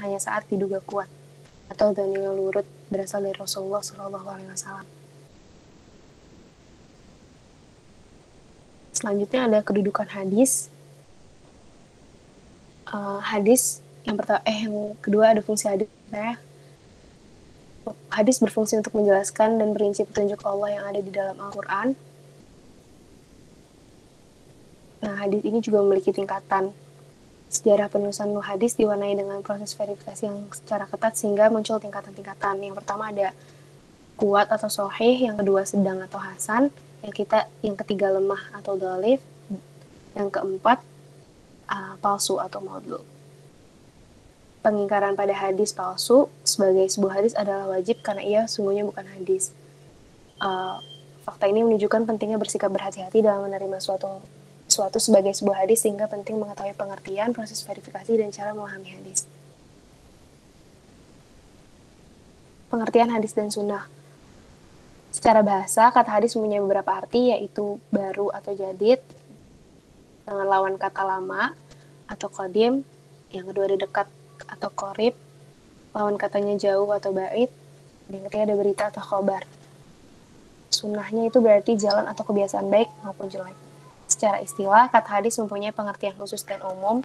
hanya saat diduga kuat atau dhanil lurut berasal dari Rasulullah SAW. Selanjutnya ada kedudukan hadis. Hadis yang kedua ada fungsi hadis. Hadis berfungsi untuk menjelaskan dan merinci petunjuk Allah yang ada di dalam Al-Quran. Nah, hadis ini juga memiliki tingkatan. Sejarah penulisan hadis diwarnai dengan proses verifikasi yang secara ketat sehingga muncul tingkatan-tingkatan. Yang pertama ada kuat atau sahih, yang kedua sedang atau hasan, yang ketiga lemah atau dhaif, yang keempat palsu atau maudhu. Pengingkaran pada hadis palsu sebagai sebuah hadis adalah wajib karena ia sungguhnya bukan hadis. Fakta ini menunjukkan pentingnya bersikap berhati-hati dalam menerima suatu sebagai sebuah hadis, sehingga penting mengetahui pengertian, proses verifikasi, dan cara memahami hadis. Pengertian hadis dan sunnah. Secara bahasa, kata hadis mempunyai beberapa arti, yaitu baru atau jadid, dengan lawan kata lama atau qadim, yang kedua ada dekat atau qorib, lawan katanya jauh atau ba'id, dan yang ketiga ada berita atau khobar. Sunnahnya itu berarti jalan atau kebiasaan baik maupun jelek. Secara istilah, kata hadis mempunyai pengertian khusus dan umum.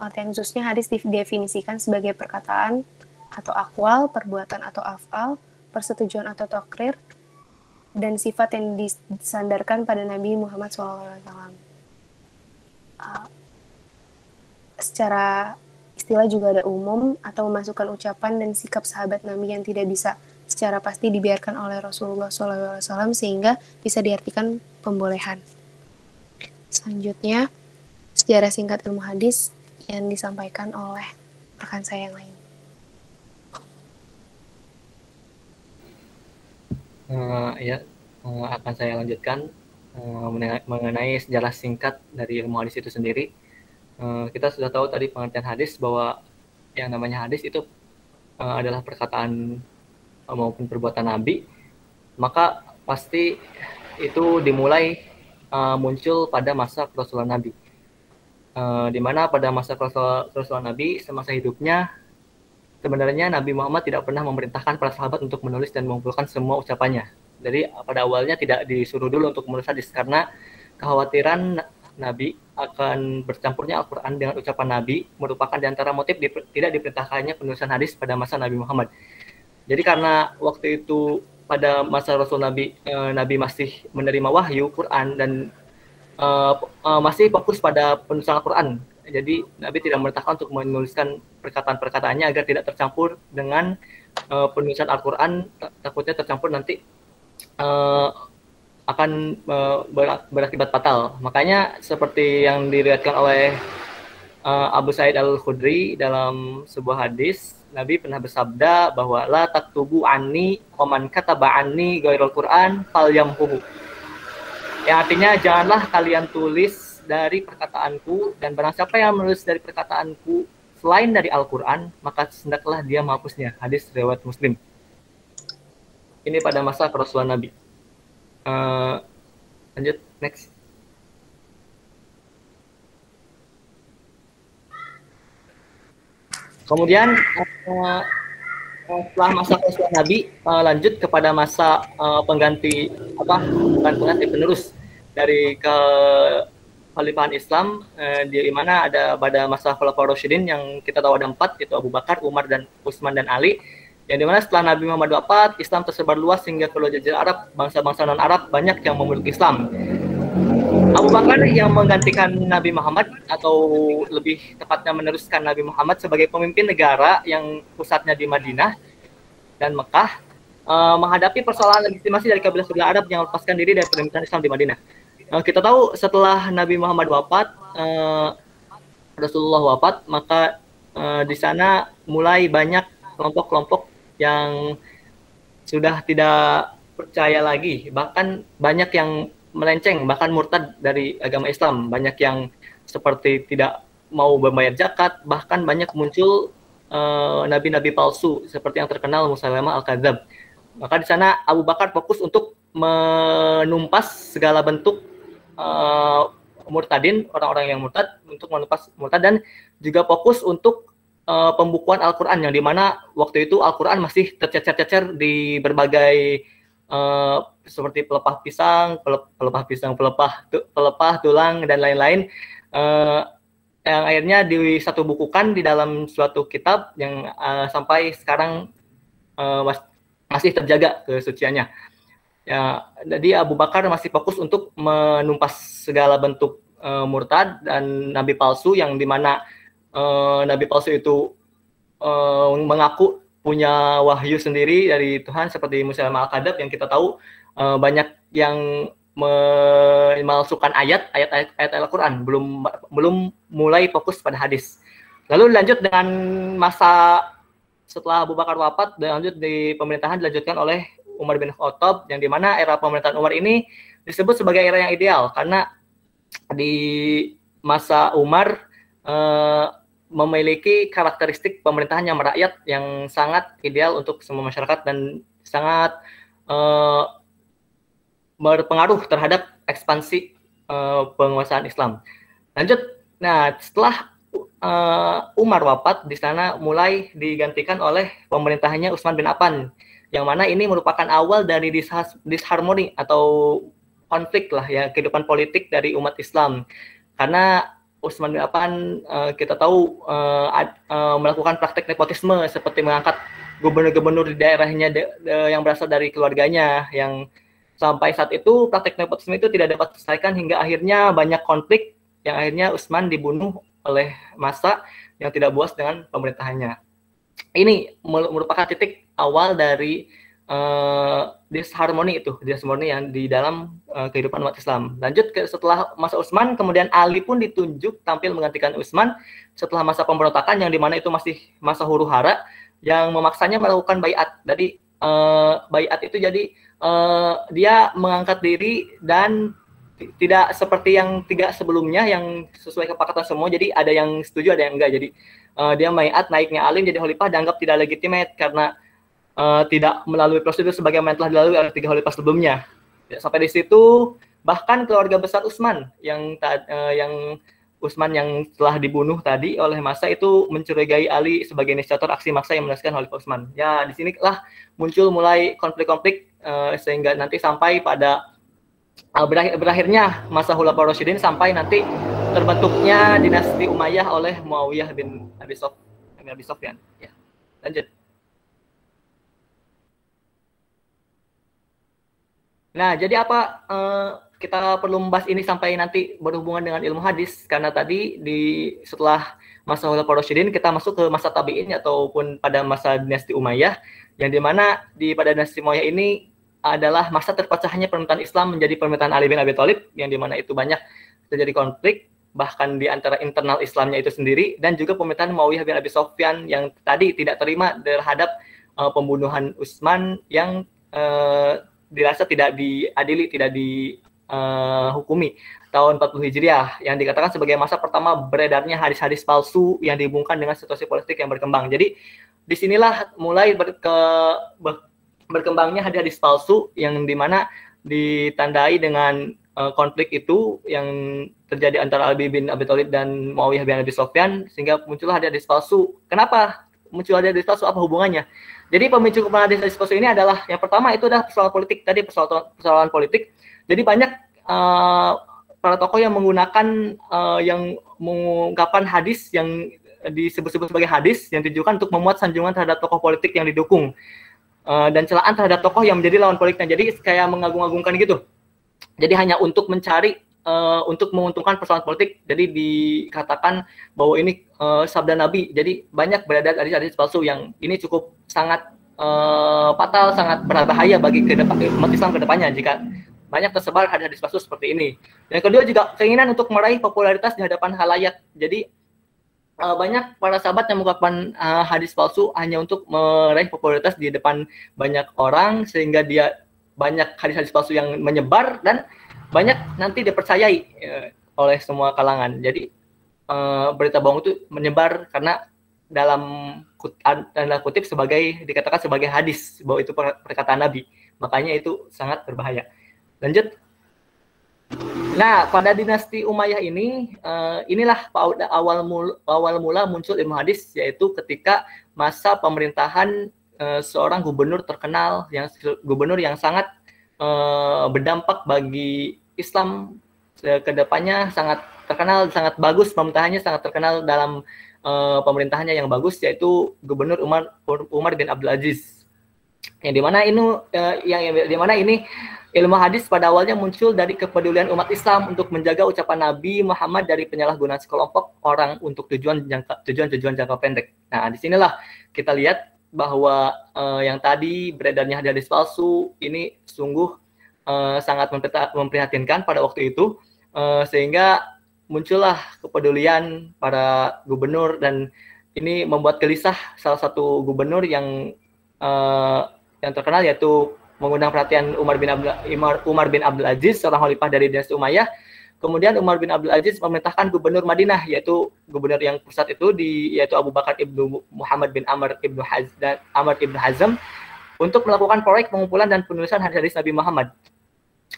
Pengertian khususnya hadis didefinisikan sebagai perkataan atau akwal, perbuatan atau af'al, persetujuan atau takrir, dan sifat yang disandarkan pada Nabi Muhammad SAW. Secara istilah juga ada umum atau memasukkan ucapan dan sikap sahabat Nabi yang tidak bisa secara pasti dibiarkan oleh Rasulullah SAW sehingga bisa diartikan pembolehan. Selanjutnya, sejarah singkat ilmu hadis yang disampaikan oleh rekan saya yang lain. Akan saya lanjutkan mengenai sejarah singkat dari ilmu hadis itu sendiri. Kita sudah tahu tadi pengertian hadis bahwa yang namanya hadis itu adalah perkataan maupun perbuatan Nabi, maka pasti itu dimulai muncul pada masa kerasulan Nabi, di mana pada masa kerasulan Nabi semasa hidupnya sebenarnya Nabi Muhammad tidak pernah memerintahkan para sahabat untuk menulis dan mengumpulkan semua ucapannya. Jadi pada awalnya tidak disuruh dulu untuk menulis hadis karena kekhawatiran Nabi akan bercampurnya Al-Quran dengan ucapan Nabi merupakan di antara motif tidak diperintahkannya penulisan hadis pada masa Nabi Muhammad. Jadi karena waktu itu pada masa Rasul Nabi, Nabi masih menerima wahyu Quran dan masih fokus pada penulisan Al-Quran. Jadi Nabi tidak memerintahkan untuk menuliskan perkataan-perkataannya agar tidak tercampur dengan penulisan Al-Quran, takutnya tercampur nanti akan berakibat fatal. Makanya seperti yang diriwayatkan oleh Abu Sa'id Al-Khudri dalam sebuah hadis, Nabi pernah bersabda bahwa la taktubu anni wa man kataba anni ghairul Qur'an falyamhuhu. Yang artinya janganlah kalian tulis dari perkataanku, dan barang siapa yang menulis dari perkataanku selain dari Al-Qur'an, maka hendaklah dia menghapusnya. Hadis riwayat Muslim. Ini pada masa kerasulan Nabi. Lanjut next. Kemudian setelah masa kerasulan Nabi, lanjut kepada masa pengganti penerus dari kekhalifahan Islam, di mana ada pada masa Khulafaur Rasyidin yang kita tahu ada 4, yaitu Abu Bakar, Umar, dan Utsman dan Ali. Yang dimana setelah Nabi Muhammad wafat, Islam tersebar luas hingga ke Jazirah Arab, bangsa-bangsa non-Arab banyak yang memeluk Islam. Abu Bakar yang menggantikan Nabi Muhammad, atau lebih tepatnya meneruskan Nabi Muhammad sebagai pemimpin negara yang pusatnya di Madinah dan Mekah, menghadapi persoalan legitimasi dari kabilah Arab yang melepaskan diri dari pemerintahan Islam di Madinah. Kita tahu setelah Nabi Muhammad wafat, Rasulullah wafat, maka di sana mulai banyak kelompok-kelompok yang sudah tidak percaya lagi, bahkan banyak yang melenceng, bahkan murtad dari agama Islam. Banyak yang seperti tidak mau membayar zakat, bahkan banyak muncul nabi-nabi palsu seperti yang terkenal Musailamah Al-Kadzab. Maka di sana Abu Bakar fokus untuk menumpas segala bentuk murtadin, orang-orang yang murtad, untuk menumpas murtad, dan juga fokus untuk pembukuan Al-Quran, yang dimana waktu itu Al-Quran masih tercecer-cecer di berbagai seperti pelepah pisang, pelepah tulang, dan lain-lain, yang akhirnya satu bukukan di dalam suatu kitab yang sampai sekarang masih terjaga kesuciannya. Ya, jadi Abu Bakar masih fokus untuk menumpas segala bentuk murtad dan nabi palsu, yang dimana nabi palsu itu mengaku punya wahyu sendiri dari Tuhan, seperti Musailamah Al-Kadzab yang kita tahu banyak yang memalsukan ayat Al-Quran, belum mulai fokus pada hadis. Lalu lanjut dengan masa setelah Abu Bakar wafat, dan lanjut di pemerintahan dilanjutkan oleh Umar bin Khattab, yang dimana era pemerintahan Umar ini disebut sebagai era yang ideal, karena di masa Umar memiliki karakteristik pemerintahan yang merakyat, yang sangat ideal untuk semua masyarakat dan sangat berpengaruh terhadap ekspansi penguasaan Islam. Lanjut, nah setelah Umar wafat, di sana mulai digantikan oleh pemerintahannya Utsman bin Affan, yang mana ini merupakan awal dari disharmoni atau konflik lah ya kehidupan politik dari umat Islam, karena Utsman bin Affan kita tahu melakukan praktek nepotisme, seperti mengangkat gubernur-gubernur di daerahnya yang berasal dari keluarganya, yang sampai saat itu praktek nepotisme itu tidak dapat diselesaikan hingga akhirnya banyak konflik, yang akhirnya Utsman dibunuh oleh massa yang tidak puas dengan pemerintahannya. Ini merupakan titik awal dari disharmoni yang di dalam kehidupan umat Islam. Lanjut ke setelah masa Utsman, kemudian Ali pun ditunjuk tampil menggantikan Utsman setelah masa pemberontakan, yang dimana itu masih masa huru-hara, yang memaksanya melakukan baiat. Jadi baiat itu jadi dia mengangkat diri dan tidak seperti yang tiga sebelumnya yang sesuai kesepakatan semua. Jadi ada yang setuju, ada yang enggak. Jadi dia baiat naiknya Ali jadi khalifah dianggap tidak legitimate karena tidak melalui prosedur sebagaimana telah dilalui oleh tiga khalifah sebelumnya. Ya, sampai di situ bahkan keluarga besar Utsman yang Utsman yang telah dibunuh tadi oleh massa itu mencurigai Ali sebagai inisiator aksi massa yang menewaskan Khalifah Utsman. Ya, di sinilah muncul mulai konflik-konflik sehingga nanti sampai pada berakhirnya masa Khulafaur Rasyidin, sampai nanti terbentuknya dinasti Umayyah oleh Muawiyah bin Abi Sufyan. Ya. Lanjut. Nah, jadi apa kita perlu membahas ini sampai nanti berhubungan dengan ilmu hadis, karena tadi setelah masa Khulafaur Rasyidin kita masuk ke masa tabi'in ataupun pada masa dinasti Umayyah, yang dimana pada dinasti Umayyah ini adalah masa terpecahnya pemerintahan Islam menjadi pemerintahan Ali bin Abi Thalib, yang dimana itu banyak terjadi konflik bahkan di antara internal Islamnya itu sendiri, dan juga pemerintahan Muawiyah bin Abi Sufyan yang tadi tidak terima terhadap pembunuhan Utsman yang dirasa tidak diadili, tidak dihukumi tahun 40 Hijriah, yang dikatakan sebagai masa pertama beredarnya hadis-hadis palsu yang dihubungkan dengan situasi politik yang berkembang. Jadi disinilah mulai berkembangnya hadis-hadis palsu, yang dimana ditandai dengan konflik itu yang terjadi antara Ali bin Abi Thalib dan Muawiyah bin Abi Sufyan, sehingga muncullah hadis palsu. Kenapa muncul hadis palsu? Apa hubungannya? Jadi pemicu kemunculan hadis palsu ini adalah yang pertama itu adalah persoalan politik. Tadi persoalan politik. Jadi banyak para tokoh yang menggunakan yang mengungkapkan hadis yang disebut-sebut sebagai hadis yang ditujukan untuk memuat sanjungan terhadap tokoh politik yang didukung dan celaan terhadap tokoh yang menjadi lawan politiknya. Jadi kayak mengagung-agungkan gitu. Jadi hanya untuk mencari untuk menguntungkan persoalan politik. Jadi dikatakan bahwa ini sabda Nabi. Jadi banyak beredar hadis-hadis palsu yang ini cukup sangat fatal, sangat berbahaya bagi umat Islam ke depannya jika banyak tersebar hadis-hadis palsu seperti ini. Yang kedua juga keinginan untuk meraih popularitas di hadapan khalayak. Jadi banyak para sahabat yang mengungkapkan hadis palsu hanya untuk meraih popularitas di depan banyak orang, sehingga dia banyak hadis-hadis palsu yang menyebar dan banyak nanti dipercayai oleh semua kalangan. Jadi berita bohong itu menyebar karena dalam tanda kutip dikatakan sebagai hadis, bahwa itu perkataan Nabi. Makanya itu sangat berbahaya. Lanjut. Nah, pada dinasti Umayyah ini, inilah awal mula muncul ilmu hadis, yaitu ketika masa pemerintahan seorang gubernur yang sangat berdampak bagi Islam ke depannya, sangat terkenal, sangat bagus pemerintahannya, sangat terkenal dalam pemerintahannya yang bagus, yaitu Gubernur Umar bin Abdul Aziz. Yang dimana ini ilmu hadis pada awalnya muncul dari kepedulian umat Islam untuk menjaga ucapan Nabi Muhammad dari penyalahgunaan sekelompok orang untuk tujuan jangka pendek. Nah, disinilah kita lihat bahwa yang tadi beredarnya hadis palsu ini sungguh sangat memprihatinkan pada waktu itu, sehingga muncullah kepedulian para gubernur, dan ini membuat gelisah salah satu gubernur yang terkenal, yaitu mengundang perhatian Umar bin Abdul Aziz, seorang khalifah dari dinasti Umayyah. Kemudian Umar bin Abdul Aziz memerintahkan gubernur Madinah, yaitu gubernur yang pusat itu yaitu Abu Bakar ibnu Muhammad bin Amr ibnu Hazm, untuk melakukan proyek pengumpulan dan penulisan hadis-hadis Nabi Muhammad.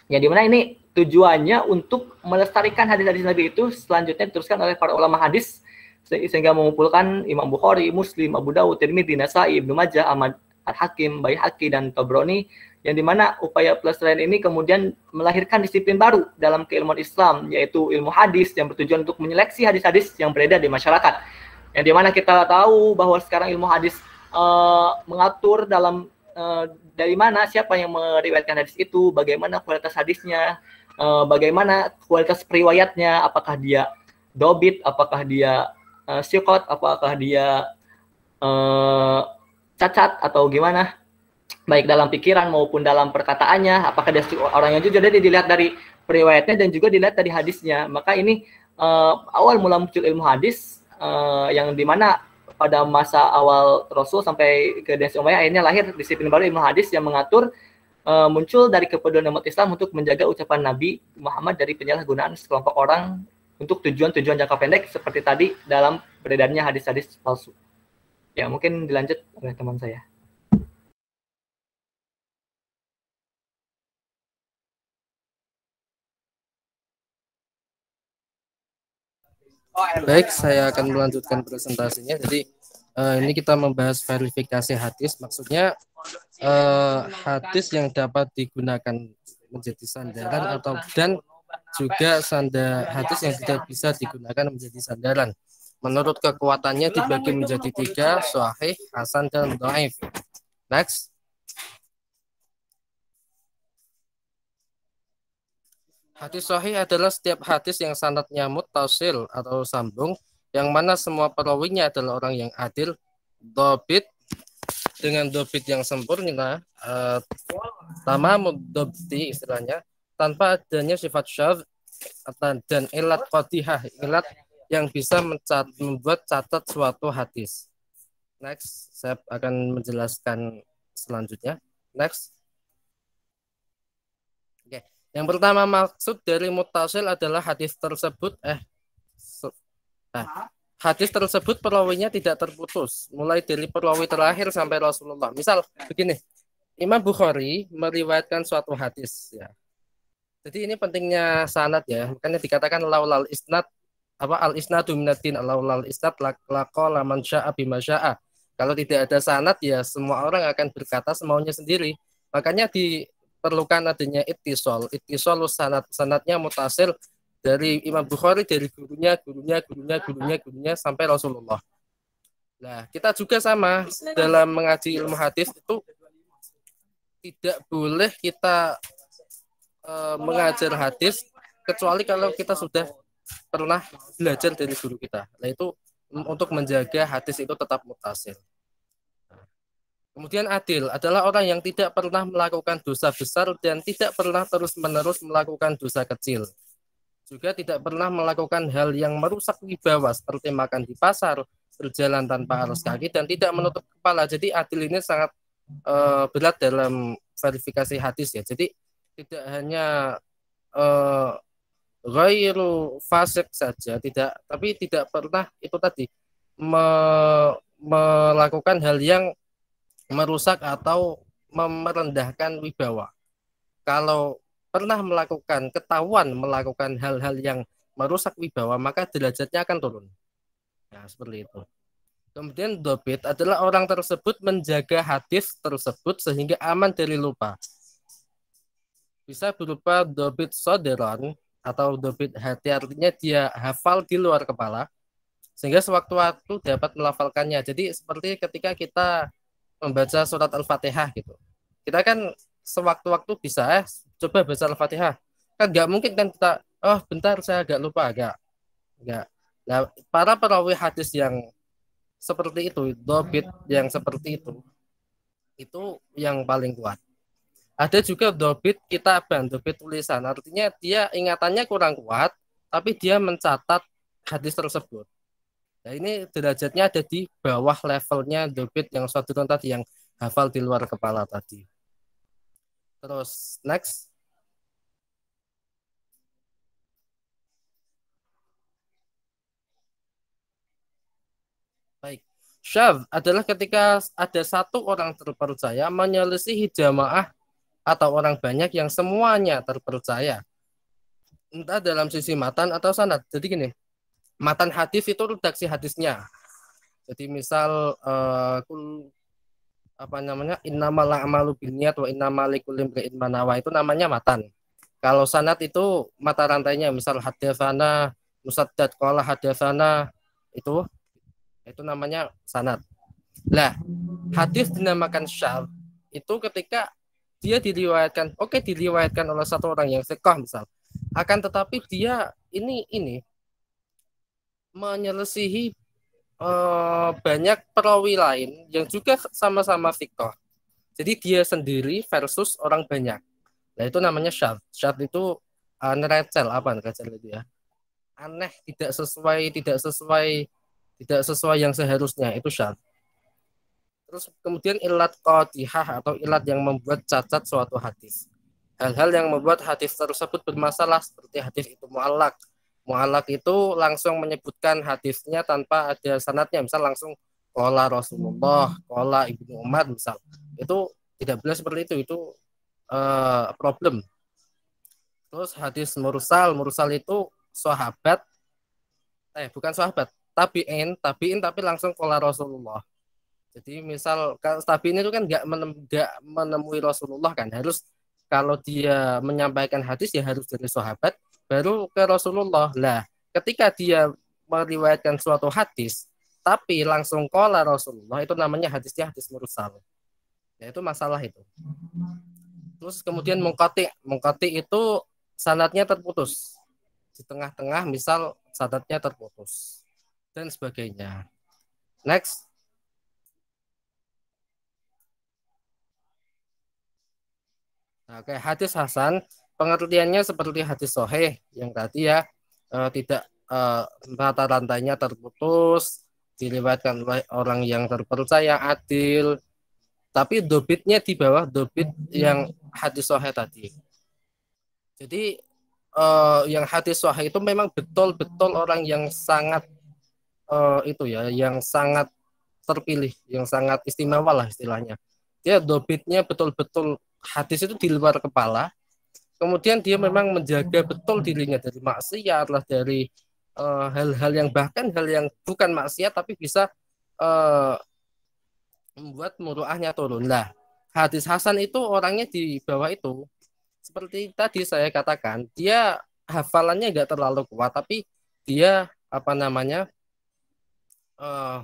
Yang dimana ini tujuannya untuk melestarikan hadis-hadis Nabi itu selanjutnya diteruskan oleh para ulama hadis, sehingga mengumpulkan Imam Bukhari, Muslim, Abu Dawud, Tirmidzi, Nasai, Ibnu Majah, Ahmad, Al-Hakim, Baihaqi, dan Tabrani, yang dimana upaya pelestarian ini kemudian melahirkan disiplin baru dalam keilmuan Islam, yaitu ilmu hadis, yang bertujuan untuk menyeleksi hadis-hadis yang beredar di masyarakat. Yang dimana kita tahu bahwa sekarang ilmu hadis mengatur dalam dari mana, siapa yang meriwayatkan hadis itu, bagaimana kualitas hadisnya, bagaimana kualitas periwayatnya, apakah dia dobit, apakah dia sikot, apakah dia cacat atau gimana, baik dalam pikiran maupun dalam perkataannya, apakah dia orang yang jujur. Jadi dilihat dari periwayatnya dan juga dilihat dari hadisnya. Maka ini awal mula muncul ilmu hadis, yang dimana pada masa awal Rasul sampai ke dinasti Umayyah akhirnya lahir disiplin baru ilmu hadis yang mengatur, muncul dari kepedulian umat Islam untuk menjaga ucapan Nabi Muhammad dari penyalahgunaan sekelompok orang untuk tujuan jangka pendek, seperti tadi dalam beredarnya hadis-hadis palsu. Ya, mungkin dilanjut oleh teman saya. Baik, saya akan melanjutkan presentasinya. Jadi ini kita membahas verifikasi hadis. Maksudnya hadis yang dapat digunakan menjadi sandaran dan juga hadis yang tidak bisa digunakan menjadi sandaran. Menurut kekuatannya dibagi menjadi 3, sahih, hasan, dan dhaif. Next. Hadis sahih adalah setiap hadis yang sanadnya muttasil atau sambung, yang mana semua perawinya adalah orang yang adil, dhabit dengan dhabit yang sempurna, tamamud dhabti istilahnya, tanpa adanya sifat syadz dan ilat qadhihah, ilat yang bisa membuat catat suatu hadis. Next, saya akan menjelaskan selanjutnya. Next. Yang pertama, maksud dari muttasil adalah hadis tersebut hadis tersebut perawinya tidak terputus, mulai dari perawi terakhir sampai Rasulullah. Misal begini, Imam Bukhari meriwayatkan suatu hadis, ya. Jadi ini pentingnya sanad, ya. Makanya dikatakan laulal isnad al isnadu minaddin, laulal isnad laqala man syaa bima syaa. Kalau tidak ada sanad, ya semua orang akan berkata semaunya sendiri. Makanya diperlukan adanya ittisal sanadnya mutasil dari Imam Bukhari, dari gurunya sampai Rasulullah. Nah, kita juga sama dalam mengaji ilmu hadis itu tidak boleh kita mengajar hadis kecuali kalau kita sudah pernah belajar dari guru kita. Nah, itu untuk menjaga hadis itu tetap mutasil. Kemudian adil adalah orang yang tidak pernah melakukan dosa besar dan tidak pernah terus-menerus melakukan dosa kecil. Juga tidak pernah melakukan hal yang merusak wibawa seperti makan di pasar, berjalan tanpa alas kaki, dan tidak menutup kepala. Jadi adil ini sangat berat dalam verifikasi hadis, ya. Jadi tidak hanya ghairu fasik saja, tapi tidak pernah itu tadi melakukan hal yang merusak atau merendahkan wibawa. Kalau pernah ketahuan melakukan hal-hal yang merusak wibawa, maka derajatnya akan turun. Nah, seperti itu. Kemudian dobit adalah orang tersebut menjaga hadis tersebut sehingga aman dari lupa. Bisa berupa dobit soderon atau dobit hati, artinya dia hafal di luar kepala sehingga sewaktu-waktu dapat melafalkannya. Jadi seperti ketika kita membaca surat Al-Fatihah gitu. Kita kan sewaktu-waktu bisa coba baca Al-Fatihah. Kan nggak mungkin kan kita, oh bentar saya agak lupa, agak. Nah, para perawi hadis yang seperti itu, dobit yang seperti itu yang paling kuat. Ada juga dobit kitaban, dobit tulisan, artinya dia ingatannya kurang kuat, tapi dia mencatat hadis tersebut. Nah, ini derajatnya ada di bawah levelnya dobit yang suatu tadi yang hafal di luar kepala tadi. Terus next. Baik. Syadz adalah ketika ada satu orang terpercaya menyelisihi jamaah atau orang banyak yang semuanya terpercaya. Entah dalam sisi matan atau sanad. Jadi gini, matan hadis itu redaksi hadisnya. Jadi misal innamal a'malu binniyat wa innamal likulli imri'in ma nawa, itu namanya matan. Kalau sanad itu mata rantainya, misal hadatsana Musaddad qala hadatsana, itu namanya sanad. Lah, hadis dinamakan syadz itu ketika dia diriwayatkan oleh satu orang yang thiqah misal. Akan tetapi dia ini menyelisihi banyak perawi lain yang juga sama-sama thiqah. Jadi dia sendiri versus orang banyak. Nah, itu namanya syadz. Syadz itu nerecel itu ya. Aneh, tidak sesuai yang seharusnya, itu syadz. Terus kemudian ilat qadhihah atau ilat yang membuat cacat suatu hadis. Hal-hal yang membuat hadis tersebut bermasalah seperti hadis itu mu'allaq. Mu'allaq itu langsung menyebutkan hadisnya tanpa ada sanadnya, misal langsung qala Rasulullah, qala Ibnu Umar misal. Itu tidak boleh seperti itu problem. Terus hadis mursal itu sahabat bukan sahabat, tabi'in tapi langsung qala Rasulullah. Jadi misal tabi'in itu kan nggak menemui Rasulullah kan, harus kalau dia menyampaikan hadis ya harus dari sahabat baru ke Rasulullah. Lah, ketika dia meriwayatkan suatu hadis tapi langsung qala Rasulullah, itu namanya hadisnya hadis mursal. Ya, itu masalah itu. Terus kemudian mungqati itu sanadnya terputus. Di tengah-tengah misal sanadnya terputus dan sebagainya. Next. Oke, hadis hasan pengertiannya seperti hadis sahih yang tadi ya, tidak mata rantainya terputus, diriwayatkan oleh orang yang terpercaya, adil, tapi dobitnya di bawah dobit yang hadis sahih tadi. Jadi yang hadis sahih itu memang betul-betul orang yang sangat yang sangat terpilih, yang sangat istimewa lah istilahnya. Dia dobitnya betul-betul hadis itu di luar kepala. Kemudian dia memang menjaga betul dirinya dari maksiat lah, dari hal-hal yang bahkan hal yang bukan maksiat tapi bisa membuat muruahnya turun. Lah, hadis hasan itu orangnya di bawah itu. Seperti tadi saya katakan, dia hafalannya nggak terlalu kuat, tapi dia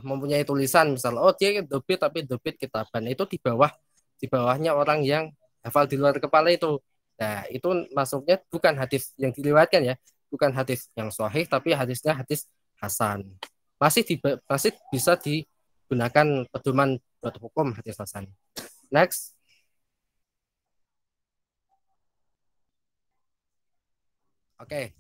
mempunyai tulisan misal, dia dobit tapi dobit kitaban, itu di bawahnya orang yang hafal di luar kepala itu. Nah, itu masuknya bukan hadis yang diriwayatkan ya, bukan hadis yang sahih, tapi hadisnya hadis hasan. Masih bisa digunakan pedoman buat hukum hadis hasan. Next. Oke.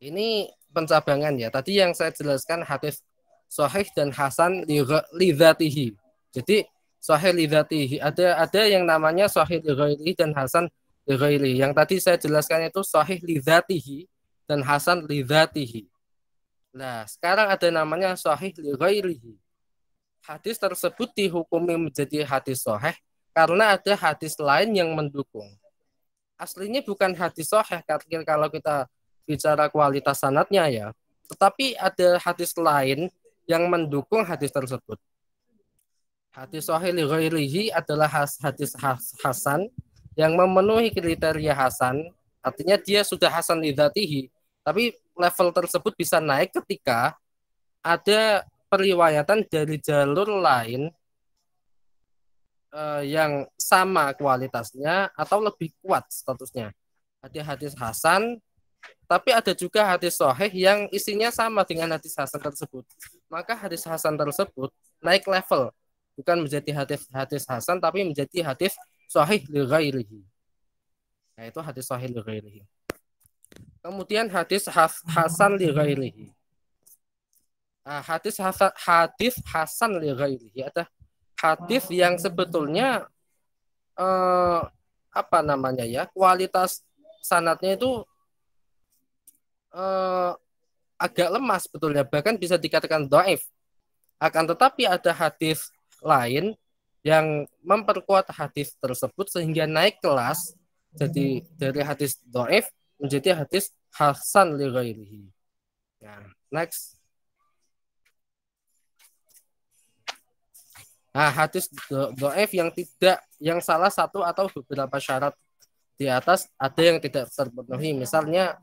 Ini pencabangan ya. Tadi yang saya jelaskan hadis sahih dan hasan lidzatihi. Jadi sahih lidzatihi, ada yang namanya sahih lighairihi dan hasan lighairihi. Yang tadi saya jelaskan itu sahih lidzatihi dan hasan lidzatihi. Nah, sekarang ada namanya sahih lighairihi. Hadis tersebut dihukumi menjadi hadis sahih karena ada hadis lain yang mendukung. aslinya bukan hadis sahih kalau kita bicara kualitas sanadnya ya, tetapi ada hadis lain yang mendukung hadis tersebut. Hadis sahih li ghairihi adalah hadis hasan yang memenuhi kriteria hasan, artinya dia sudah hasan li dzatihi, tapi level tersebut bisa naik ketika ada periwayatan dari jalur lain yang sama kualitasnya atau lebih kuat statusnya. Ada hadis hasan, tapi ada juga hadis sahih yang isinya sama dengan hadis hasan tersebut. Maka hadis hasan tersebut naik level, bukan menjadi hadis hasan, tapi menjadi hadis sahih li ghairihi. Nah, itu hadis sahih li ghairihi. Kemudian hadis hasan li ghairihi. Hadis hasan li ghairihi ada hadis yang sebetulnya kualitas sanadnya itu agak lemah sebetulnya, bahkan bisa dikatakan dhaif. Akan tetapi ada hadis lain yang memperkuat hadis tersebut sehingga naik kelas, jadi dari hadis dhaif menjadi hadis hasan li ghairihi. Nah, next. Hadis dhaif yang salah satu atau beberapa syarat di atas ada yang tidak terpenuhi. Misalnya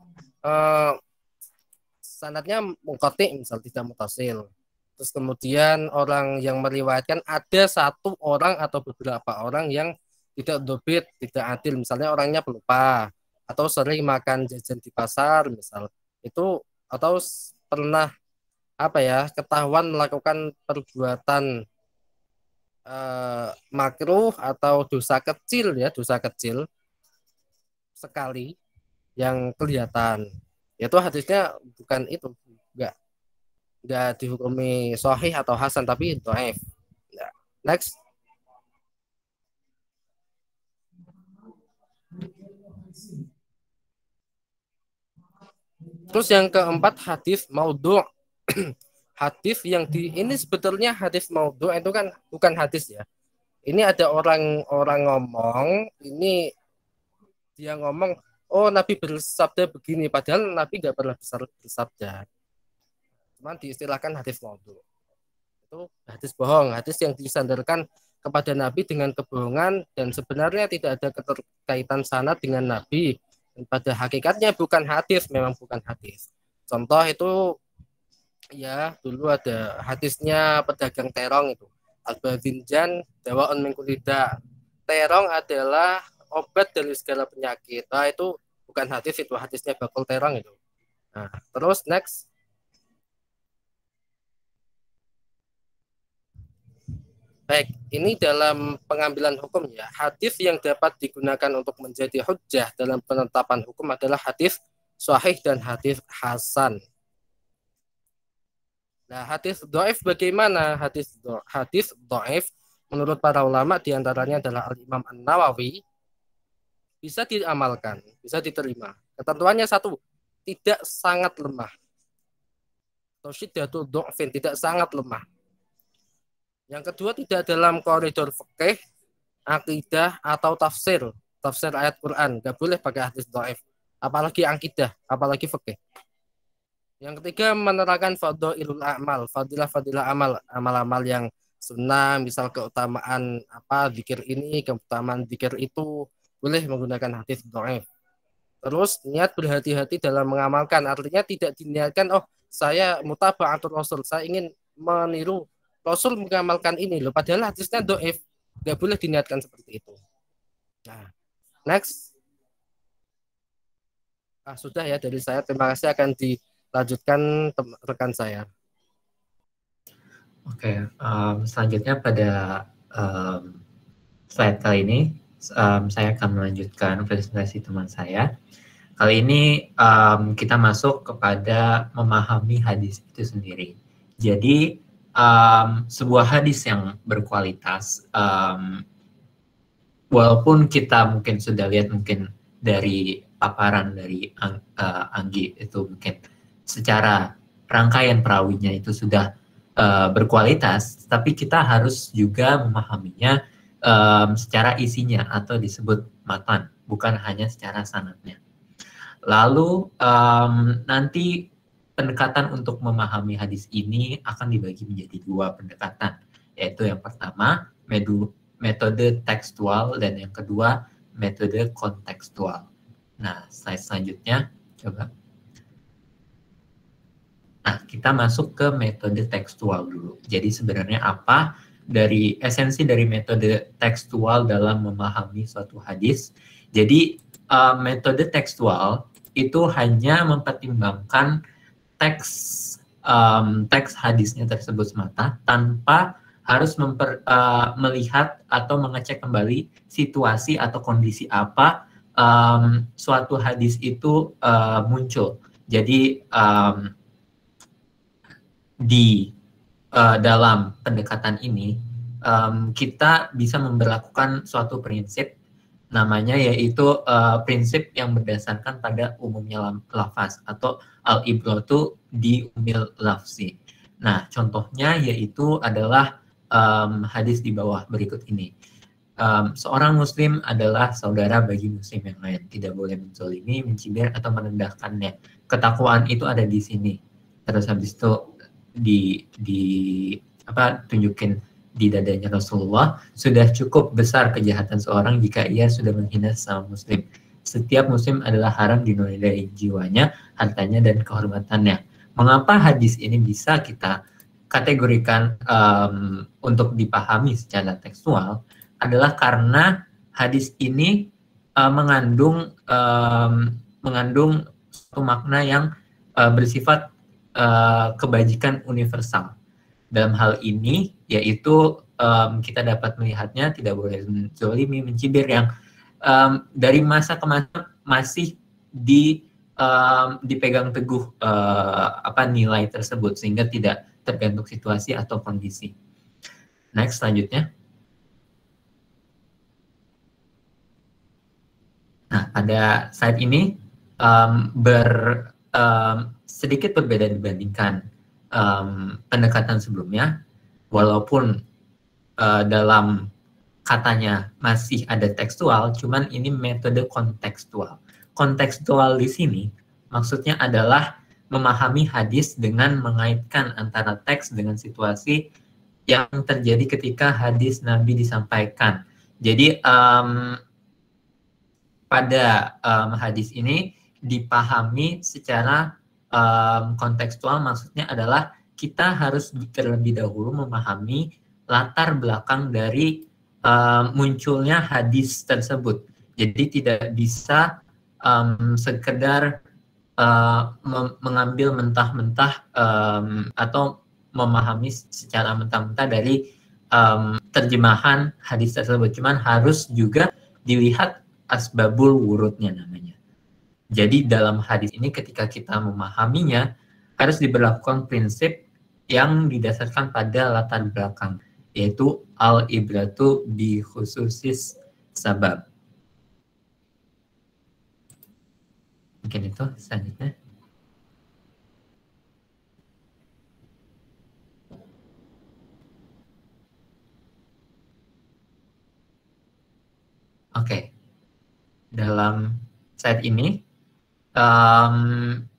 sanadnya munqati, misal tidak mutasil. Terus kemudian orang yang meriwayatkan ada satu orang atau beberapa orang yang tidak dobit, tidak adil. Misalnya orangnya pelupa atau sering makan jajan di pasar, misal itu, atau pernah ketahuan melakukan perbuatan makruh atau dosa kecil sekali yang kelihatan, yaitu hadisnya bukan itu, enggak dihukumi sahih atau hasan tapi dhaif. Next. Terus yang keempat hadis maudhu'. Hadis yang ini sebetulnya hadis maudhu' itu kan bukan hadis ya. Ini ada orang ngomong, ini dia ngomong, oh Nabi bersabda begini, padahal Nabi nggak pernah bersabda. Cuman diistilahkan hadis maudhu'. Itu hadis bohong, hadis yang disandarkan kepada Nabi dengan kebohongan dan sebenarnya tidak ada keterkaitan sanad dengan Nabi. Dan pada hakikatnya bukan hadis, memang bukan hadis. Contoh itu ya, dulu ada hadisnya pedagang terong itu. Al-Badinjan dawa'un min kulli da'. Terong adalah obat dari segala penyakit. Nah, itu bukan hadis, itu hadisnya bakul terong itu. Nah, terus next. Baik, ini dalam pengambilan hukum ya. Hadis yang dapat digunakan untuk menjadi hujjah dalam penetapan hukum adalah hadis sahih dan hadis hasan. Nah, hadis dhaif bagaimana? Hadis dhaif menurut para ulama diantaranya adalah Al-Imam An-Nawawi, bisa diamalkan, bisa diterima. Ketentuannya satu, tidak sangat lemah. Syiddatul dha'fin, tidak sangat lemah. Yang kedua, tidak dalam koridor fikih, akidah atau tafsir ayat Quran. Nggak boleh pakai hadis dhaif, apalagi akidah, apalagi fikih. Yang ketiga, menerangkan fadhailul a'mal, fadilah amal-amal yang sunnah, misal keutamaan zikir ini, keutamaan zikir itu, boleh menggunakan hadis dhaif. Terus niat berhati-hati dalam mengamalkan, artinya tidak diniatkan saya mutaba'atul Rasul, saya ingin meniru Rasul mengamalkan ini loh, padahal hadisnya dhaif. Nggak boleh diniatkan seperti itu. Nah, next. Sudah ya dari saya, terima kasih, akan dilanjutkan rekan saya. Oke, selanjutnya pada slide kali ini saya akan melanjutkan presentasi teman saya. Kali ini kita masuk kepada memahami hadis itu sendiri. Jadi sebuah hadis yang berkualitas, walaupun kita mungkin sudah lihat mungkin dari paparan dari Anggi itu mungkin secara rangkaian perawinya itu sudah berkualitas, tapi kita harus juga memahaminya secara isinya atau disebut matan. bukan hanya secara sanadnya. Lalu nanti pendekatan untuk memahami hadis ini akan dibagi menjadi dua pendekatan, yaitu yang pertama metode tekstual dan yang kedua metode kontekstual. Nah, slide selanjutnya coba. Nah, kita masuk ke metode tekstual dulu. Jadi sebenarnya apa dari esensi dari metode tekstual dalam memahami suatu hadis? Jadi metode tekstual itu hanya mempertimbangkan teks hadisnya tersebut semata tanpa harus melihat atau mengecek kembali situasi atau kondisi apa suatu hadis itu muncul. Jadi di dalam pendekatan ini kita bisa memberlakukan suatu prinsip namanya yaitu prinsip yang berdasarkan pada umumnya lafaz atau al-ibratu di umil lafzi. Nah, contohnya yaitu adalah hadis di bawah berikut ini. Seorang muslim adalah saudara bagi muslim yang lain, tidak boleh menzalimi, mencibir atau merendahkannya. Ketakwaan itu ada di sini. Terus habis itu tunjukin di dadanya Rasulullah, sudah cukup besar kejahatan seorang jika ia sudah menghina sesama muslim. Setiap muslim adalah haram dinodai jiwanya, hartanya, dan kehormatannya. Mengapa hadis ini bisa kita kategorikan untuk dipahami secara tekstual adalah karena hadis ini mengandung suatu makna yang bersifat kebajikan universal. Dalam hal ini yaitu kita dapat melihatnya tidak boleh menzalimi, mencibir yang dari masa ke masa masih dipegang teguh nilai tersebut sehingga tidak tergantung situasi atau kondisi. Next, selanjutnya. Nah, pada saat ini sedikit berbeda dibandingkan pendekatan sebelumnya, walaupun dalam katanya masih ada tekstual, cuman ini metode kontekstual. Kontekstual di sini maksudnya adalah memahami hadis dengan mengaitkan antara teks dengan situasi yang terjadi ketika hadis Nabi disampaikan. Jadi pada hadis ini dipahami secara kontekstual, maksudnya adalah kita harus terlebih dahulu memahami latar belakang dari munculnya hadis tersebut. Jadi tidak bisa sekedar mengambil mentah-mentah atau memahami secara mentah-mentah dari terjemahan hadis tersebut. Cuman harus juga dilihat asbabul wurudnya namanya. Jadi dalam hadis ini ketika kita memahaminya harus diberlakukan prinsip yang didasarkan pada latar belakang, yaitu al-ibratu bi khususis sabab. Mungkin itu selanjutnya. Oke. Dalam slide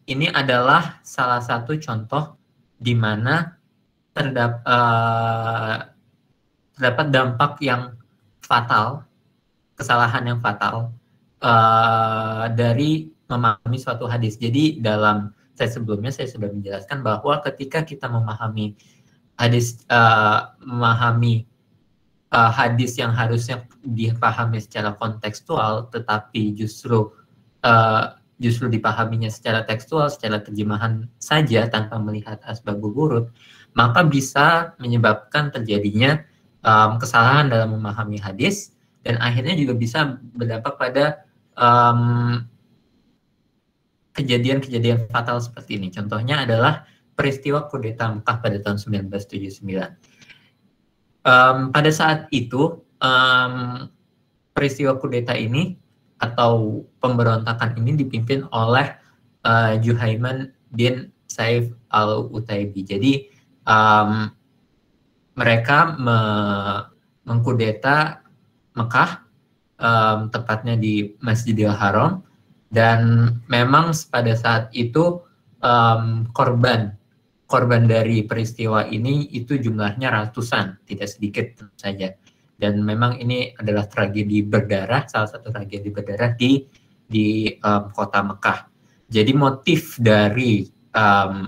ini adalah salah satu contoh di mana terdapat dampak yang fatal, kesalahan yang fatal dari memahami suatu hadis. Jadi dalam slide sebelumnya saya sudah menjelaskan bahwa ketika kita memahami hadis, hadis yang harusnya dipahami secara kontekstual, tetapi justru dipahaminya secara tekstual, secara terjemahan saja tanpa melihat asbabul wurud, maka bisa menyebabkan terjadinya kesalahan dalam memahami hadis dan akhirnya juga bisa berdampak pada kejadian-kejadian fatal seperti ini. Contohnya adalah peristiwa kudeta Mekah pada tahun 1979. Pada saat itu peristiwa kudeta ini atau pemberontakan ini dipimpin oleh Juhaiman bin Saif al-Utaibi. Jadi mereka mengkudeta Mekah tepatnya di Masjidil Haram, dan memang pada saat itu korban dari peristiwa ini itu jumlahnya ratusan, tidak sedikit tentu saja. Dan memang ini adalah tragedi berdarah, salah satu tragedi berdarah di kota Mekah. Jadi motif dari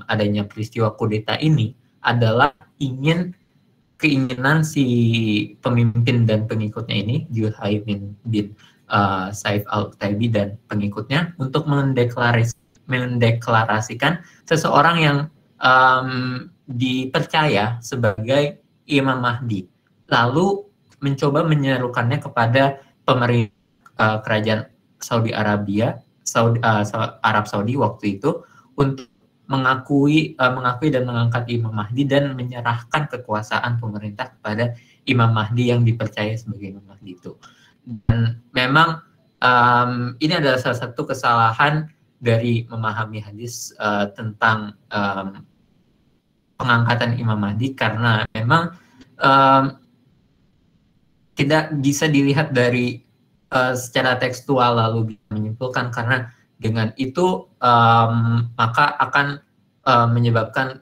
adanya peristiwa kudeta ini adalah keinginan si pemimpin dan pengikutnya ini, Julaimin bin Saif al-Taibi dan pengikutnya, untuk mendeklarasikan seseorang yang dipercaya sebagai Imam Mahdi, lalu mencoba menyerukannya kepada pemerintah kerajaan Saudi Arabia, Arab Saudi waktu itu, untuk mengakui dan mengangkat Imam Mahdi dan menyerahkan kekuasaan pemerintah kepada Imam Mahdi yang dipercaya sebagai Imam Mahdi itu. Dan memang ini adalah salah satu kesalahan dari memahami hadis tentang pengangkatan Imam Mahdi, karena memang tidak bisa dilihat dari secara tekstual lalu bisa menyimpulkan, karena dengan itu maka akan menyebabkan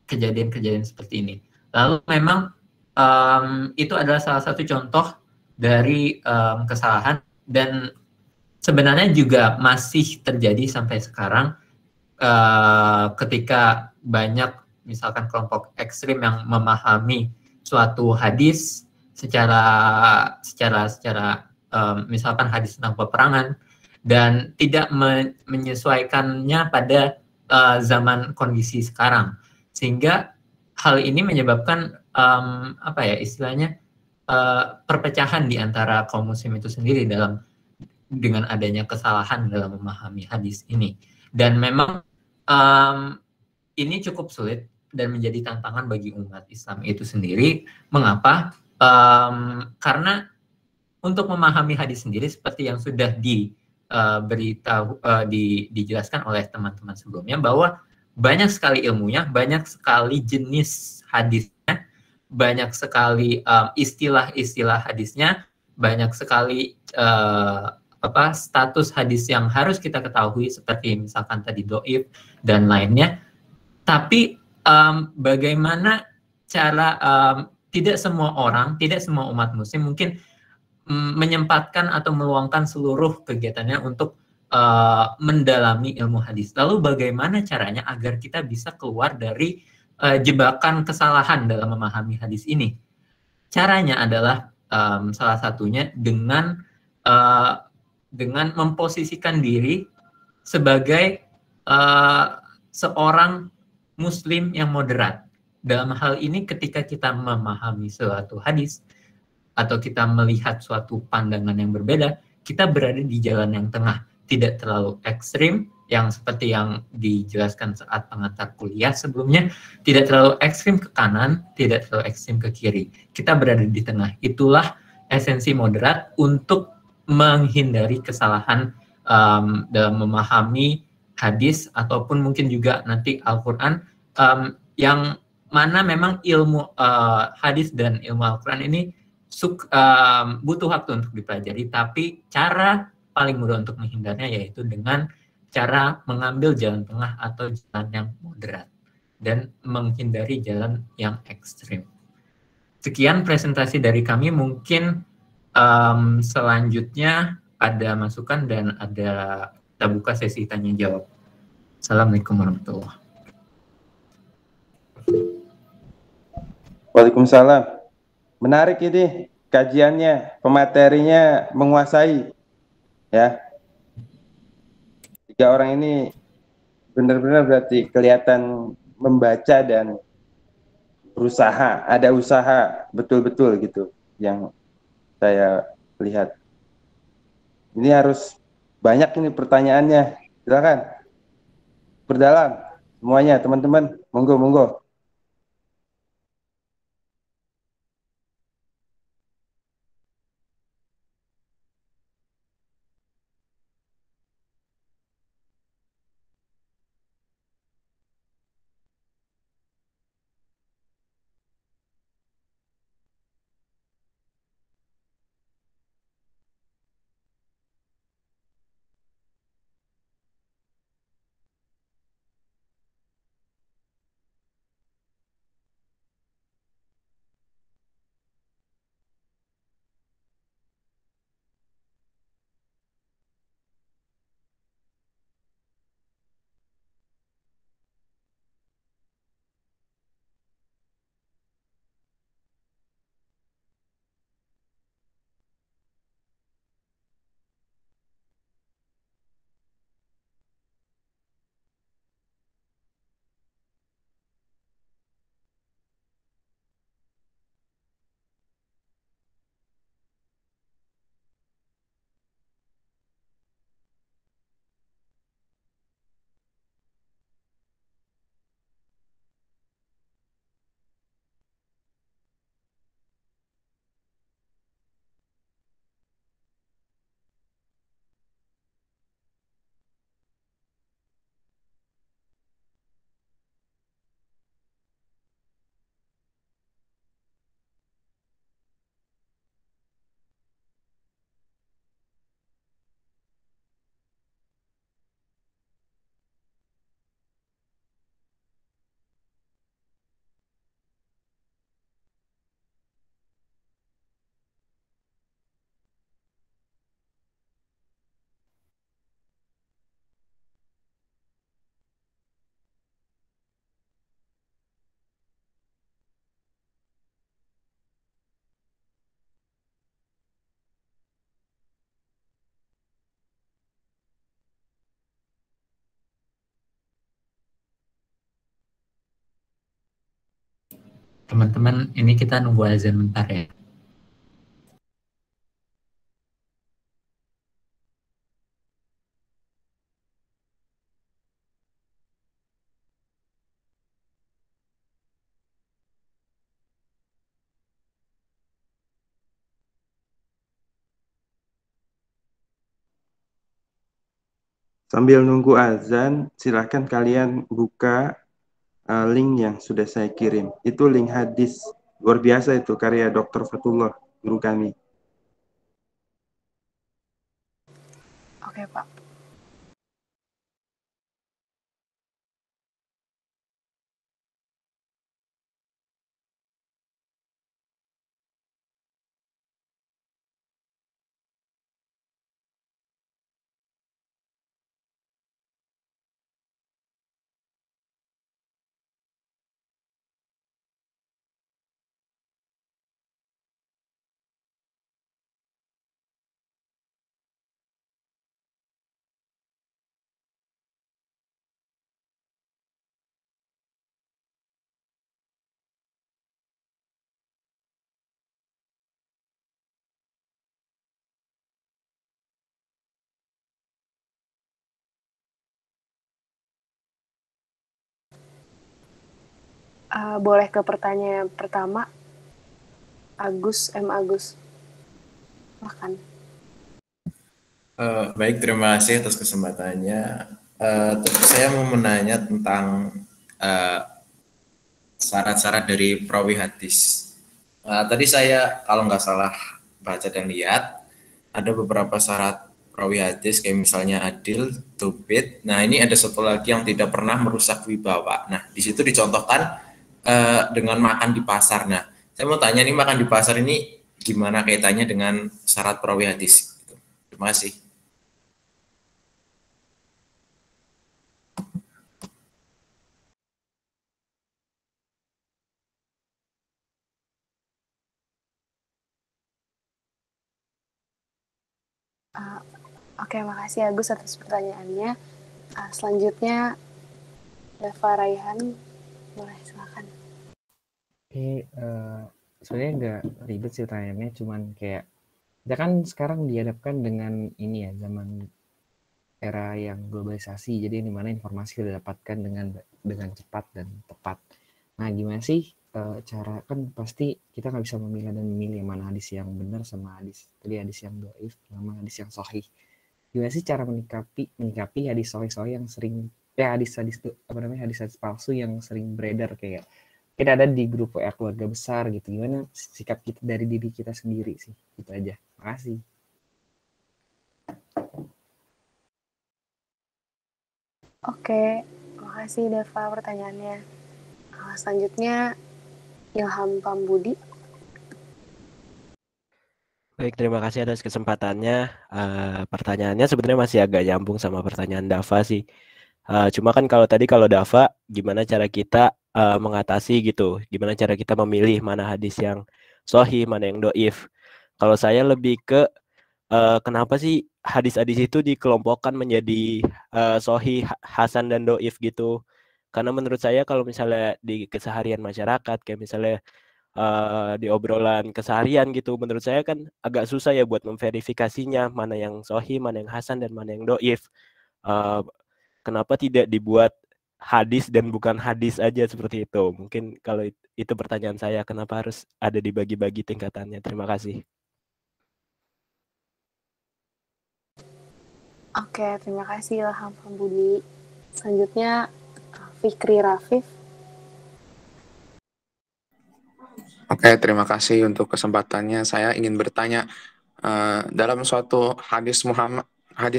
kejadian-kejadian seperti ini. Lalu memang itu adalah salah satu contoh dari kesalahan, dan sebenarnya juga masih terjadi sampai sekarang ketika banyak misalkan kelompok ekstrim yang memahami suatu hadis secara misalkan hadis tentang peperangan dan tidak menyesuaikannya pada zaman kondisi sekarang, sehingga hal ini menyebabkan istilahnya perpecahan di antara kaum muslim itu sendiri dengan adanya kesalahan dalam memahami hadis ini. Dan memang ini cukup sulit dan menjadi tantangan bagi umat Islam itu sendiri. Mengapa? Karena untuk memahami hadis sendiri, seperti yang sudah dijelaskan oleh teman-teman sebelumnya, bahwa banyak sekali ilmunya, banyak sekali jenis hadisnya, banyak sekali istilah-istilah hadisnya, banyak sekali status hadis yang harus kita ketahui, seperti misalkan tadi doif dan lainnya. Tapi bagaimana cara tidak semua orang, tidak semua umat muslim mungkin menyempatkan atau meluangkan seluruh kegiatannya untuk mendalami ilmu hadis. Lalu bagaimana caranya agar kita bisa keluar dari jebakan kesalahan dalam memahami hadis ini? Caranya adalah salah satunya dengan memposisikan diri sebagai seorang muslim yang moderat. Dalam hal ini, ketika kita memahami suatu hadis atau kita melihat suatu pandangan yang berbeda, kita berada di jalan yang tengah, tidak terlalu ekstrim, yang seperti yang dijelaskan saat pengantar kuliah sebelumnya, tidak terlalu ekstrim ke kanan, tidak terlalu ekstrim ke kiri. Kita berada di tengah. Itulah esensi moderat untuk menghindari kesalahan dalam memahami hadis, ataupun mungkin juga nanti Al-Quran, yang mana memang ilmu hadis dan ilmu Al-Quran ini butuh waktu untuk dipelajari, tapi cara paling mudah untuk menghindarnya yaitu dengan cara mengambil jalan tengah atau jalan yang moderat dan menghindari jalan yang ekstrim. Sekian presentasi dari kami. Mungkin selanjutnya ada masukan dan kita buka sesi tanya jawab. Assalamualaikum warahmatullahi wabarakatuh. Waalaikumsalam. Menarik ini kajiannya, pematerinya menguasai, ya. 3 orang ini benar-benar berarti kelihatan membaca dan berusaha, ada usaha betul-betul gitu yang saya lihat. Ini harus banyak ini pertanyaannya. Silakan berdalam semuanya, teman-teman. Monggo, monggo. Teman-teman, ini kita nunggu azan bentar ya. Sambil nunggu azan, silahkan kalian buka link yang sudah saya kirim. Itu link hadis. Luar biasa itu karya Dr. Fatullah, guru kami. Oke, Pak. Boleh ke pertanyaan pertama, Agus M. Agus. Silakan. Baik, terima kasih atas kesempatannya. Saya mau menanya tentang syarat-syarat dari perawi hadis. Tadi saya kalau nggak salah baca dan lihat, ada beberapa syarat perawi hadis kayak misalnya adil, tubit. Nah ini ada satu lagi yang tidak pernah merusak wibawa. Nah di situ dicontohkan dengan makan di pasar. Nah saya mau tanya nih, makan di pasar ini gimana kaitannya dengan syarat perawi hadis? Terima kasih. Oke, makasih Agus atas pertanyaannya. Selanjutnya, Dava Raihan, boleh silakan. Sebenarnya nggak ribet sih pertanyaannya, cuman kayak kita kan sekarang dihadapkan dengan ini ya, zaman era yang globalisasi, jadi di mana informasi sudah didapatkan dengan cepat dan tepat. Nah, gimana sih cara, kan pasti kita nggak bisa memilih dan memilih mana hadis yang benar sama hadis yang dhaif sama hadis yang sahih. Gimana sih cara menyikapi hadis sahih yang sering hadis palsu yang sering beredar kayak kita ada di grup WA keluarga besar gitu. Gimana sikap kita dari diri kita sendiri sih? Itu aja. Makasih. Oke, makasih Dava pertanyaannya. Selanjutnya, Ilham Pambudi. Baik, terima kasih atas kesempatannya. Pertanyaannya sebenarnya masih agak nyambung sama pertanyaan Dava sih. Cuma kan kalau Dava, gimana cara kita mengatasi gitu? Gimana cara kita memilih mana hadis yang sahih, mana yang dhaif? Kalau saya lebih ke kenapa sih hadis-hadis itu dikelompokkan menjadi sahih, hasan dan dhaif gitu? Karena menurut saya kalau misalnya di keseharian masyarakat, kayak misalnya di obrolan keseharian gitu, menurut saya kan agak susah ya buat memverifikasinya mana yang sahih, mana yang hasan, dan mana yang dhaif. Kenapa tidak dibuat hadis dan bukan hadis aja seperti itu? Mungkin kalau itu pertanyaan saya, kenapa harus ada dibagi-bagi tingkatannya? Terima kasih. Oke, terima kasih Ilham Pambudi. Selanjutnya, Fikri Rafif. Oke, terima kasih untuk kesempatannya. Saya ingin bertanya, dalam suatu hadis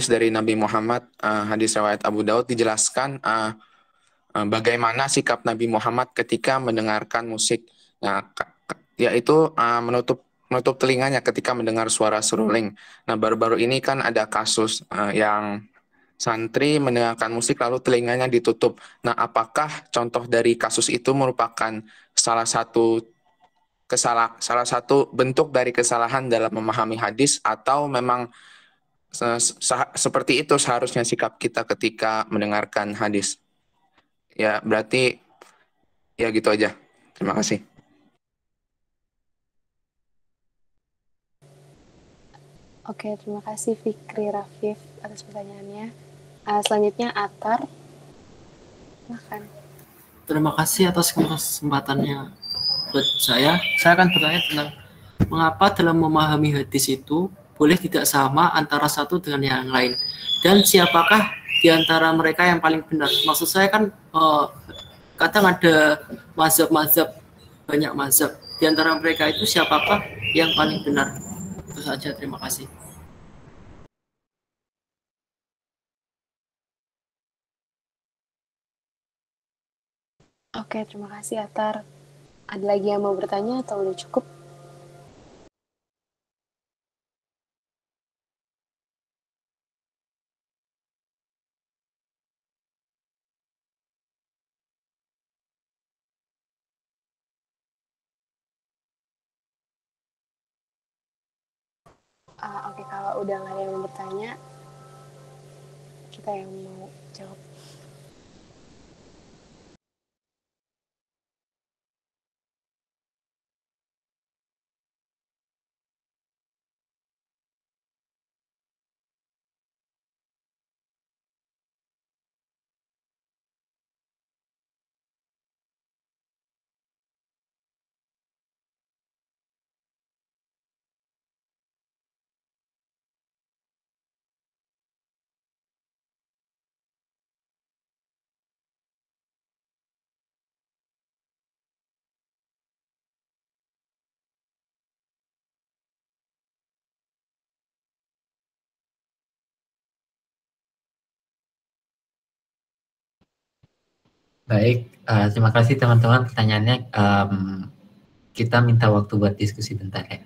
dari Nabi Muhammad, hadis riwayat Abu Daud dijelaskan bagaimana sikap Nabi Muhammad ketika mendengarkan musik. Nah, yaitu menutup telinganya ketika mendengar suara seruling. Nah, baru-baru ini kan ada kasus yang santri mendengarkan musik lalu telinganya ditutup. Nah, apakah contoh dari kasus itu merupakan salah satu bentuk dari kesalahan dalam memahami hadis, atau memang seperti itu seharusnya sikap kita ketika mendengarkan hadis? Ya, berarti ya gitu aja. Terima kasih. Oke, terima kasih Fikri Rafif atas pertanyaannya. Selanjutnya Atar. Silahkan. Terima kasih atas kesempatannya buat saya. Saya akan bertanya tentang mengapa dalam memahami hadis itu boleh tidak sama antara satu dengan yang lain. Dan siapakah di antara mereka yang paling benar? Maksud saya kan kadang ada mazhab-mazhab, banyak mazhab. Di antara mereka itu siapakah yang paling benar? Itu saja, terima kasih. Oke, terima kasih Atar. Ada lagi yang mau bertanya atau udah cukup? Oke, kalau udah nggak ada yang mau bertanya, kita yang mau jawab. Baik, terima kasih teman-teman pertanyaannya. Kita minta waktu buat diskusi bentar ya.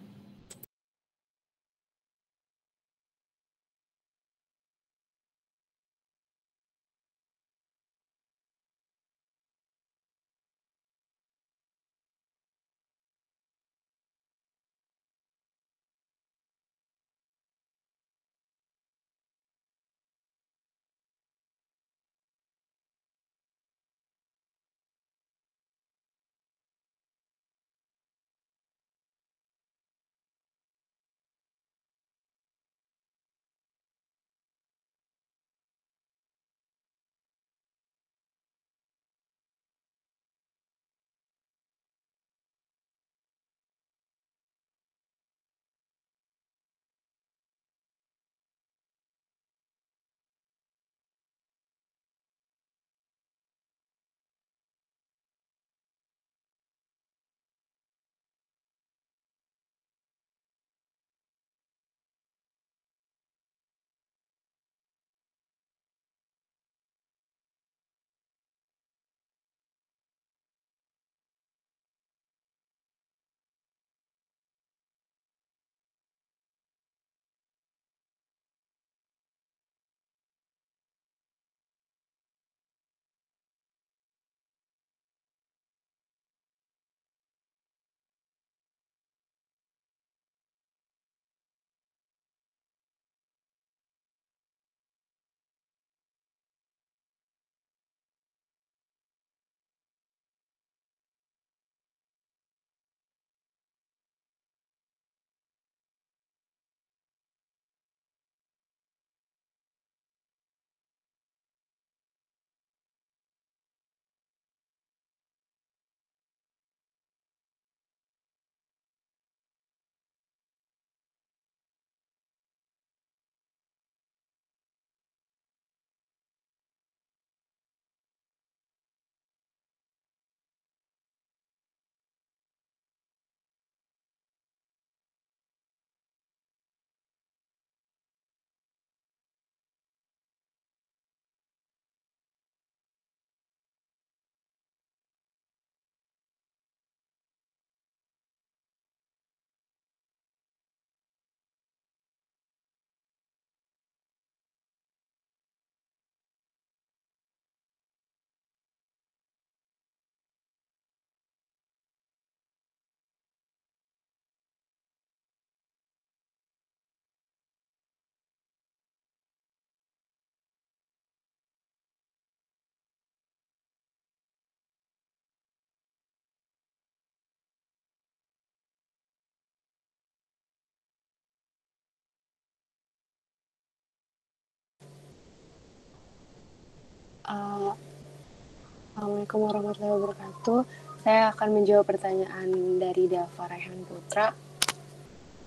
Assalamualaikum warahmatullahi wabarakatuh. Saya akan menjawab pertanyaan dari Dava Raihan Putra.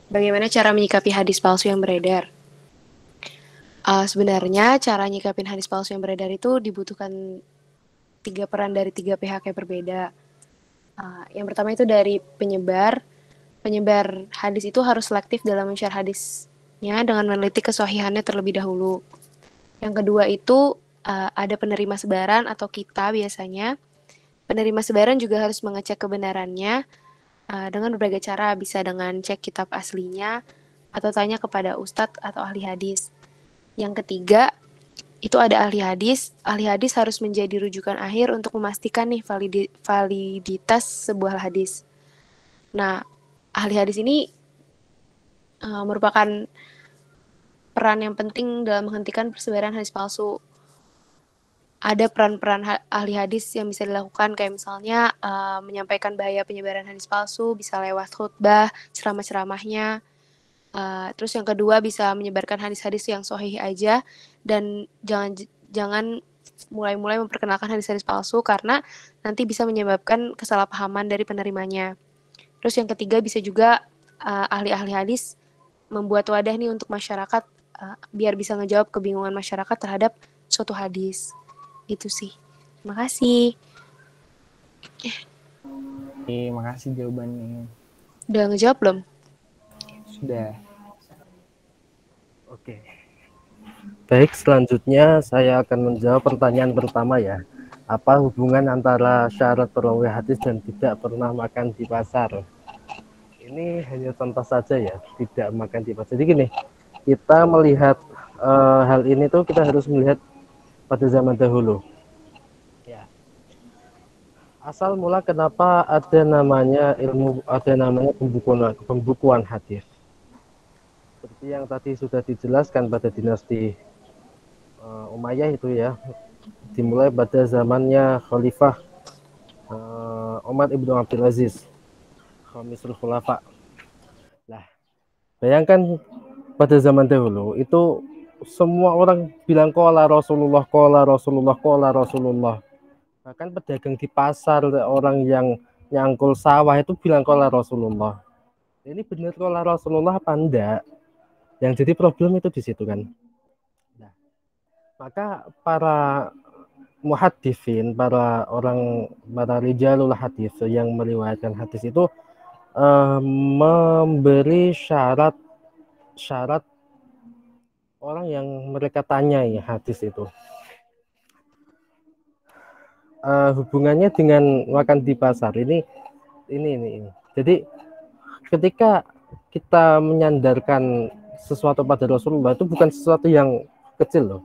Bagaimana cara menyikapi hadis palsu yang beredar? Sebenarnya cara nyikapin hadis palsu yang beredar itu dibutuhkan 3 peran dari 3 pihak yang berbeda. Yang pertama itu dari penyebar. Penyebar hadis itu harus selektif dalam men-share hadisnya dengan meneliti kesahihannya terlebih dahulu. Yang kedua itu ada penerima sebaran atau kita biasanya. Penerima sebaran juga harus mengecek kebenarannya dengan berbagai cara, bisa dengan cek kitab aslinya atau tanya kepada ustadz atau ahli hadis. Yang ketiga, itu ada ahli hadis. Ahli hadis harus menjadi rujukan akhir untuk memastikan nih validitas sebuah hadis. Nah, ahli hadis ini merupakan peran yang penting dalam menghentikan persebaran hadis palsu. Ada peran-peran ahli hadis yang bisa dilakukan, kayak misalnya menyampaikan bahaya penyebaran hadis palsu, bisa lewat khutbah, ceramah-ceramahnya. Terus yang kedua bisa menyebarkan hadis-hadis yang sahih aja, dan jangan mulai-mulai memperkenalkan hadis-hadis palsu karena nanti bisa menyebabkan kesalahpahaman dari penerimanya. Terus yang ketiga bisa juga ahli-ahli hadis membuat wadah nih untuk masyarakat biar bisa ngejawab kebingungan masyarakat terhadap suatu hadis. Itu sih. Terima kasih. Terima kasih jawabannya. Udah ngejawab belum? Sudah. Oke. Baik, selanjutnya saya akan menjawab pertanyaan pertama ya. Apa hubungan antara syarat perawi hadis dan tidak pernah makan di pasar? Ini hanya contoh saja ya, tidak makan di pasar. Jadi gini, kita melihat hal ini tuh kita harus melihat pada zaman dahulu. Ya. Asal mula kenapa ada namanya pembukuan hadis. Seperti yang tadi sudah dijelaskan pada dinasti Umayyah itu ya, dimulai pada zamannya Khalifah Umar ibnu Abdul Aziz, Khamisul Khulafa. Nah, bayangkan pada zaman dahulu itu semua orang bilang qala Rasulullah, qala Rasulullah, qala Rasulullah. Bahkan pedagang di pasar, orang yang nyangkul sawah itu bilang qala Rasulullah. Ini benar qala Rasulullah apa enggak? Yang jadi problem itu di situ kan. Nah, maka para muhadditsin, para rijalul hadis yang meriwayatkan hadis itu memberi syarat orang yang mereka tanyai hadis itu. Hubungannya dengan makan di pasar ini. Jadi ketika kita menyandarkan sesuatu pada Rasulullah itu bukan sesuatu yang kecil loh.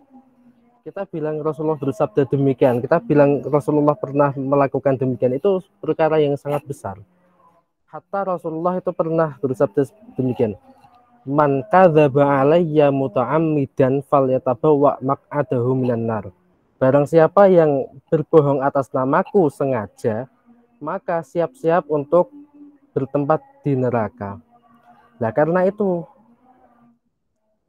Kita bilang Rasulullah bersabda demikian, kita bilang Rasulullah pernah melakukan demikian, itu perkara yang sangat besar. Hatta Rasulullah itu pernah bersabda demikian. Man kadzaba alayya muta'ammidan falyatabawwa maq'adahu minan nar. Barang siapa yang berbohong atas namaku sengaja, maka siap-siap untuk bertempat di neraka. Nah, karena itu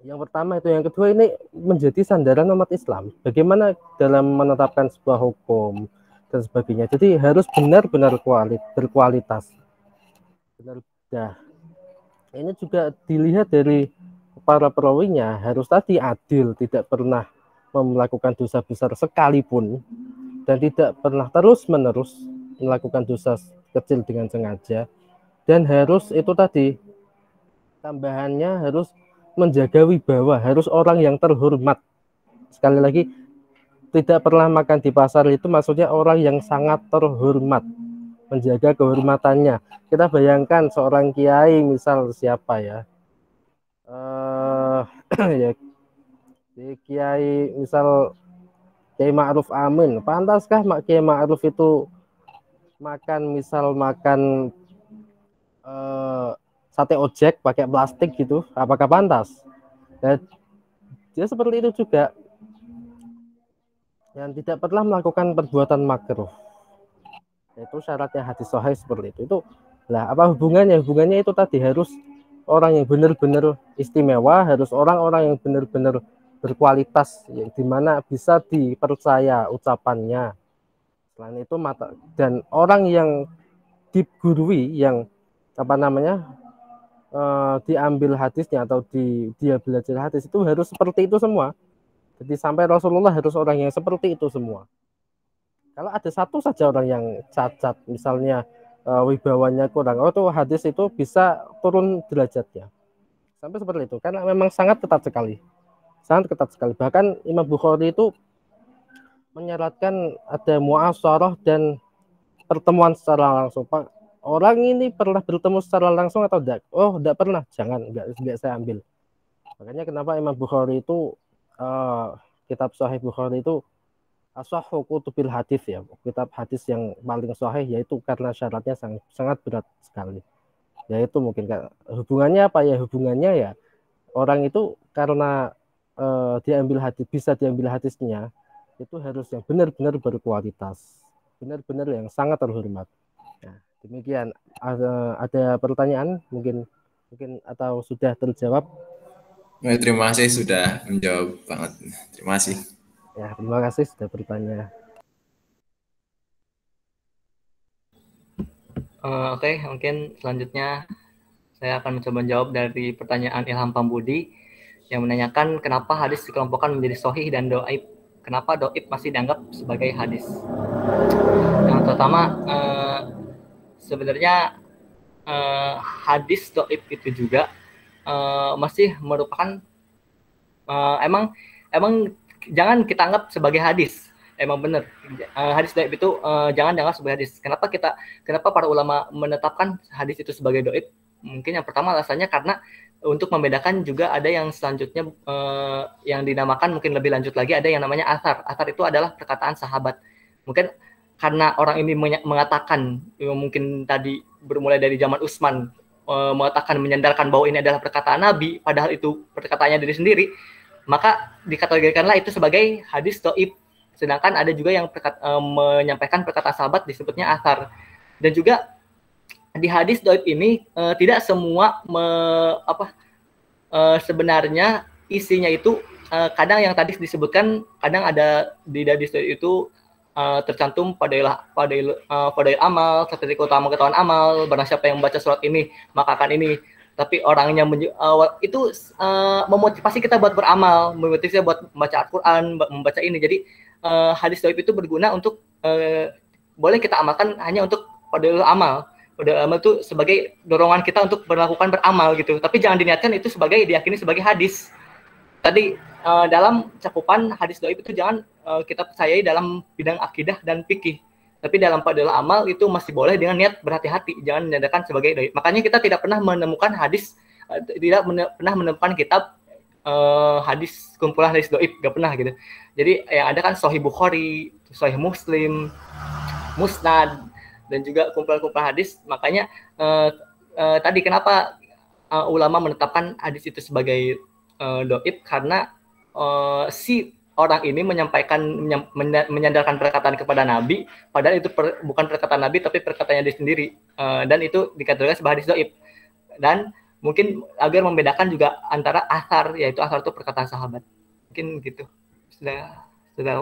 yang pertama itu, yang kedua ini menjadi sandaran umat Islam. Bagaimana dalam menetapkan sebuah hukum dan sebagainya. Jadi harus benar-benar berkualitas. Benar. Ini juga dilihat dari para perawinya, harus tadi adil, tidak pernah melakukan dosa besar sekalipun, dan tidak pernah terus-menerus melakukan dosa kecil dengan sengaja, dan harus itu tadi tambahannya harus menjaga wibawa, harus orang yang terhormat. Sekali lagi, tidak pernah makan di pasar itu maksudnya orang yang sangat terhormat, menjaga kehormatannya. Kita bayangkan seorang kiai, misal siapa ya, ya kiai misal Kiai Ma'ruf Amin, pantaskah Kiai Ma'ruf itu makan sate ojek pakai plastik gitu, apakah pantas? Dan dia seperti itu juga, yang tidak pernah melakukan perbuatan makruh. Itu syaratnya hadis sahih seperti itu. Lah, apa hubungannya? Hubungannya itu tadi harus orang yang benar-benar istimewa, harus orang-orang yang benar-benar berkualitas, ya, di mana bisa dipercaya ucapannya. Selain itu dan orang yang digurui, yang diambil hadisnya atau dia belajar hadis itu harus seperti itu semua. Jadi sampai Rasulullah harus orang yang seperti itu semua. Kalau ada satu saja orang yang cacat, misalnya wibawanya kurang, tuh hadis itu bisa turun derajatnya. Sampai seperti itu, karena memang sangat ketat sekali. Bahkan Imam Bukhari itu menyarankan ada muasyarah dan pertemuan secara langsung. Pak, orang ini pernah bertemu secara langsung atau tidak? Oh, tidak pernah. Jangan, enggak saya ambil. Makanya kenapa Imam Bukhari itu kitab Sahih Bukhari itu ashahhu kutubil hadis, ya, kitab hadis yang paling sahih, yaitu karena syaratnya sangat berat sekali. Yaitu mungkin hubungannya apa ya? Hubungannya ya orang itu karena bisa diambil hadisnya itu harus yang benar-benar berkualitas, benar-benar yang sangat terhormat. Nah, demikian. Ada pertanyaan mungkin atau sudah terjawab? Terima kasih sudah menjawab banget. Terima kasih. Ya, terima kasih sudah bertanya. Oke, mungkin selanjutnya saya akan mencoba menjawab dari pertanyaan Ilham Pambudi yang menanyakan kenapa hadis dikelompokkan menjadi sahih dan dhaif. Kenapa dhaif masih dianggap sebagai hadis? Yang pertama, sebenarnya hadis dhaif itu juga masih merupakan emang jangan kita anggap sebagai hadis. Emang benar, hadis dhaif itu jangan dianggap sebagai hadis. Kenapa para ulama menetapkan hadis itu sebagai dhaif? Mungkin yang pertama alasannya karena untuk membedakan juga ada yang selanjutnya yang dinamakan mungkin lebih lanjut lagi, ada yang namanya athar. Athar itu adalah perkataan sahabat. Mungkin karena orang ini mengatakan, mungkin tadi bermulai dari zaman Utsman, mengatakan menyandarkan bahwa ini adalah perkataan Nabi, padahal itu perkataannya diri sendiri, maka dikategorikanlah itu sebagai hadis dhaif. Sedangkan ada juga yang menyampaikan perkataan sahabat disebutnya athar. Dan juga di hadis dhaif ini tidak semua sebenarnya isinya itu kadang yang tadi disebutkan, kadang ada di hadis dhaif itu tercantum fadail amal, seperti keutamaan amal, barang siapa yang membaca surat ini maka akan ini. Tapi orangnya itu memotivasi kita buat beramal, memotivasi kita buat membaca Al-Quran, membaca ini. Jadi hadis dhaif itu berguna untuk boleh kita amalkan hanya untuk fadail amal. Fadail amal itu sebagai dorongan kita untuk melakukan beramal gitu. Tapi jangan diniatkan itu diyakini sebagai hadis. Tadi dalam cakupan hadis dhaif itu jangan kita percayai dalam bidang akidah dan fikih. Tapi dalam fadail amal itu masih boleh dengan niat berhati-hati, jangan dinyatakan sebagai dhaif. Makanya kita tidak pernah menemukan pernah menemukan kitab hadis, kumpulan hadis dhaif, nggak pernah gitu. Jadi yang ada kan Sahih Bukhari, Sahih Muslim, Musnad, dan juga kumpulan-kumpulan hadis. Makanya tadi kenapa ulama menetapkan hadis itu sebagai dhaif, karena si orang ini menyandarkan perkataan kepada Nabi, padahal itu bukan perkataan Nabi tapi perkataannya dia sendiri, dan itu dikategorikan sebagai hadis dhaif. Dan mungkin agar membedakan juga antara athar, yaitu athar itu perkataan sahabat. Mungkin gitu. Sudah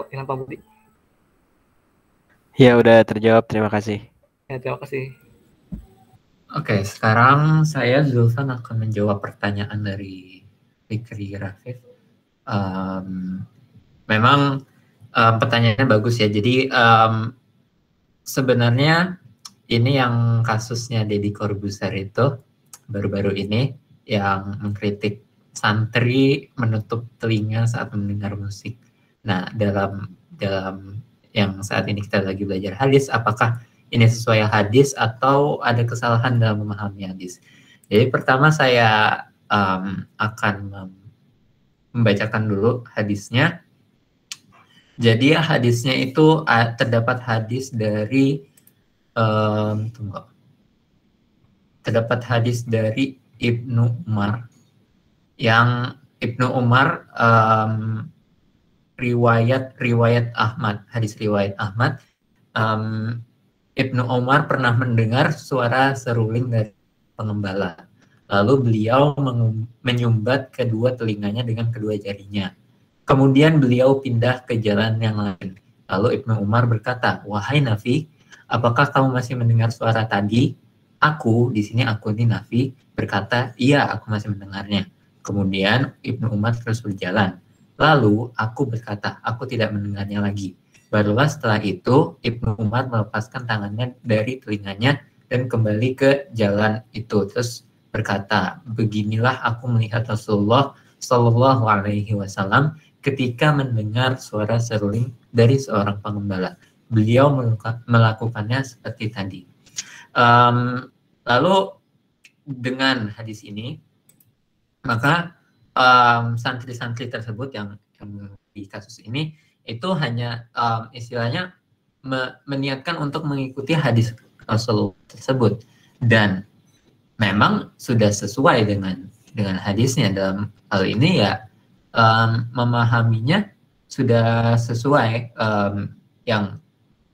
Ilham Pambudi. Ya, udah terjawab. Terima kasih. Ya, terima kasih. Oke, sekarang saya Zulfan akan menjawab pertanyaan dari Fikri Rafif. Memang pertanyaannya bagus ya. Jadi sebenarnya ini yang kasusnya Deddy Corbuzier itu baru-baru ini yang mengkritik santri menutup telinga saat mendengar musik. Nah, dalam yang saat ini kita lagi belajar hadis, apakah ini sesuai hadis atau ada kesalahan dalam memahami hadis? Jadi pertama saya akan membacakan dulu hadisnya. Jadi hadisnya itu terdapat hadis dari Ibnu Umar, yang Ibnu Umar riwayat Ahmad, hadis riwayat Ahmad. Ibnu Umar pernah mendengar suara seruling dari pengembala. Lalu beliau menyumbat kedua telinganya dengan kedua jarinya. Kemudian beliau pindah ke jalan yang lain. Lalu Ibnu Umar berkata, "Wahai Nafi, apakah kamu masih mendengar suara tadi?" Aku, di sini aku ini Nafi, berkata, "Iya, aku masih mendengarnya." Kemudian Ibnu Umar terus berjalan. Lalu aku berkata, "Aku tidak mendengarnya lagi." Barulah setelah itu Ibnu Umar melepaskan tangannya dari telinganya dan kembali ke jalan itu. Terus berkata, "Beginilah aku melihat Rasulullah Shallallahu Alaihi Wasallam ketika mendengar suara seruling dari seorang pengembala. Beliau melakukannya seperti tadi." Lalu dengan hadis ini, maka santri-santri tersebut yang di kasus ini itu hanya istilahnya meniatkan untuk mengikuti hadis Rasulullah tersebut, dan memang sudah sesuai dengan hadisnya. Dalam hal ini ya memahaminya sudah sesuai, yang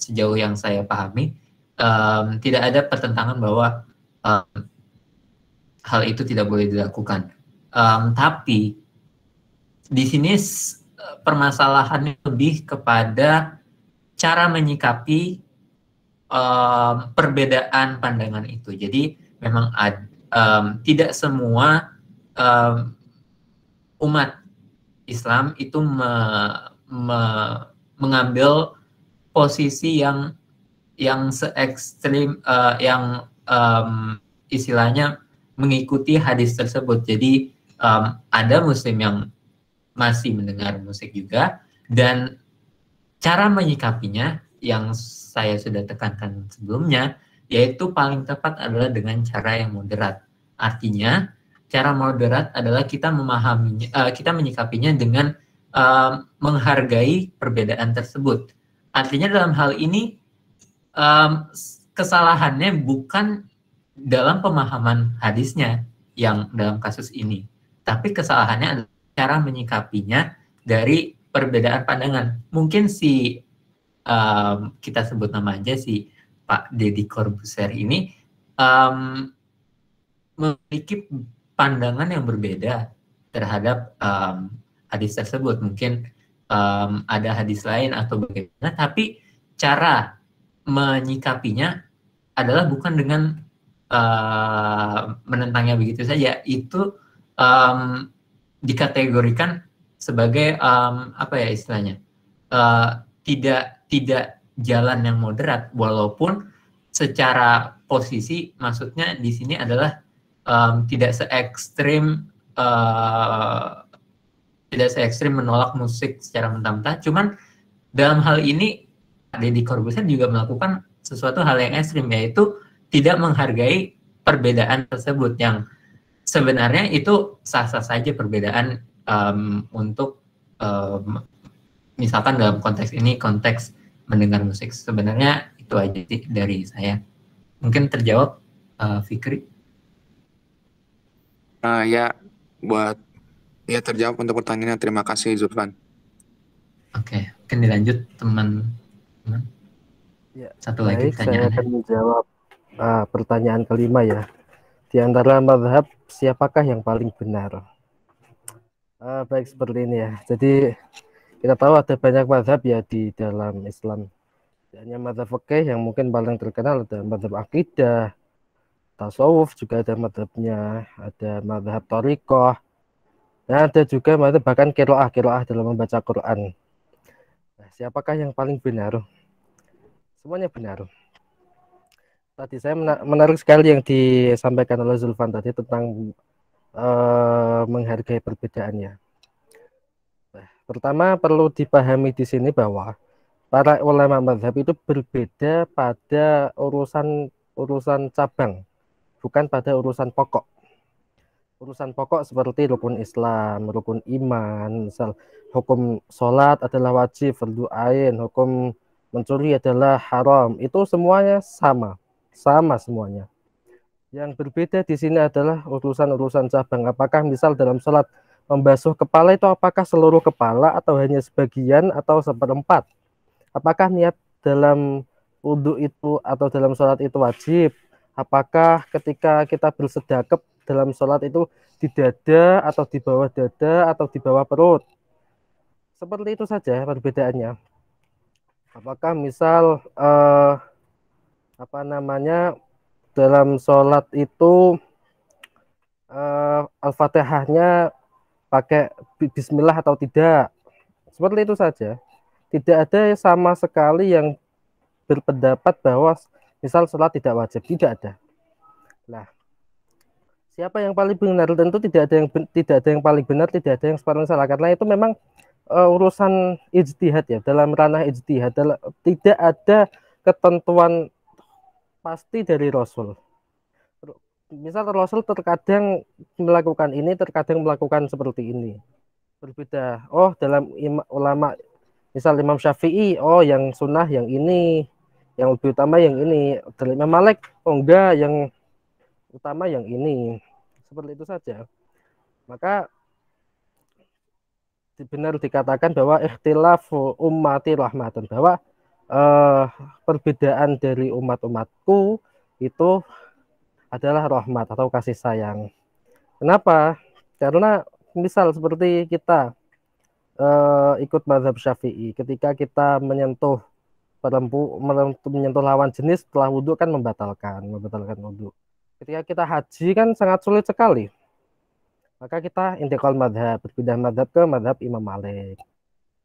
sejauh yang saya pahami tidak ada pertentangan bahwa hal itu tidak boleh dilakukan. Tapi di sini permasalahannya lebih kepada cara menyikapi perbedaan pandangan itu. Jadi memang tidak semua umat Islam itu mengambil posisi yang se-ekstrim, yang istilahnya mengikuti hadis tersebut. Jadi ada Muslim yang masih mendengar musik juga, dan cara menyikapinya yang saya sudah tekankan sebelumnya, yaitu paling tepat adalah dengan cara yang moderat. Artinya cara moderat adalah kita memahaminya, kita menyikapinya dengan menghargai perbedaan tersebut. Artinya dalam hal ini kesalahannya bukan dalam pemahaman hadisnya yang dalam kasus ini, tapi kesalahannya adalah cara menyikapinya dari perbedaan pandangan. Mungkin kita sebut nama aja si Pak Deddy Corbuzier ini memiliki pandangan yang berbeda terhadap hadis tersebut. Mungkin ada hadis lain atau bagaimana, tapi cara menyikapinya adalah bukan dengan menentangnya begitu saja. Itu dikategorikan sebagai apa ya istilahnya, tidak jalan yang moderat, walaupun secara posisi maksudnya di sini adalah tidak se-ekstrim menolak musik secara mentah-mentah. Cuman dalam hal ini Deddy Corbuzier juga melakukan sesuatu hal yang ekstrim, yaitu tidak menghargai perbedaan tersebut, yang sebenarnya itu sah-sah saja perbedaan untuk misalkan dalam konteks ini, konteks mendengar musik. Sebenarnya itu aja sih dari saya. Mungkin terjawab, Fikri? Ya, terjawab untuk pertanyaannya. Terima kasih, Zulfan. Oke, mungkin dilanjut teman-teman. Ya, Satu lagi baik, saya pertanyaannya. akan menjawab pertanyaan kelima ya. Di antara mazhab, siapakah yang paling benar? Baik, seperti ini ya. Jadi kita tahu ada banyak mazhab ya di dalam Islam. Hanya mazhab fikih yang mungkin paling terkenal ada mazhab akidah, tasawuf juga ada mazhabnya, ada mazhab thariqah, dan ada juga mazhab bahkan qiraah dalam membaca Quran. Nah, siapakah yang paling benar? Semuanya benar. Tadi saya menarik sekali yang disampaikan oleh Zulfan tadi tentang menghargai perbedaannya. Nah, pertama perlu dipahami di sini bahwa para ulama mazhab itu berbeda pada urusan cabang, bukan pada urusan pokok. Urusan pokok seperti rukun Islam, rukun iman, misal hukum sholat adalah wajib, fardu ain, hukum mencuri adalah haram, itu semuanya sama semuanya. Yang berbeda di sini adalah urusan-urusan cabang. Apakah misal dalam sholat membasuh kepala itu apakah seluruh kepala atau hanya sebagian atau seperempat? Apakah niat dalam wudhu itu atau dalam sholat itu wajib? Apakah ketika kita bersedekap dalam sholat itu di dada atau di bawah dada atau di bawah perut? seperti itu saja perbedaannya. Apakah misal apa namanya dalam sholat itu Al-Fatihahnya pakai bismillah atau tidak. Seperti itu saja. Tidak ada sama sekali yang berpendapat bahwa misal sholat tidak wajib. Tidak ada. Nah, siapa yang paling benar? Tentu tidak ada yang paling benar, tidak ada yang paling salah. Karena itu memang urusan ijtihad ya. Dalam ranah ijtihad tidak ada ketentuan pasti dari Rasul. Misal Rasul terkadang melakukan ini, terkadang melakukan seperti ini. Berbeda. Oh, dalam ulama, misal Imam Syafi'i, oh yang sunnah yang ini, yang lebih utama yang ini. Dari Imam Malik, oh enggak, yang utama yang ini. Seperti itu saja. Maka benar dikatakan bahwa ikhtilafu ummati rahmatun, bahwa perbedaan dari umat-umatku itu adalah rahmat atau kasih sayang. Kenapa? Karena misal seperti kita ikut mazhab Syafi'i, ketika kita menyentuh menyentuh lawan jenis setelah wudhu kan membatalkan wudhu. Ketika kita haji kan sangat sulit sekali. Maka kita intikal madhab, berpindah madhab ke madhab Imam Malik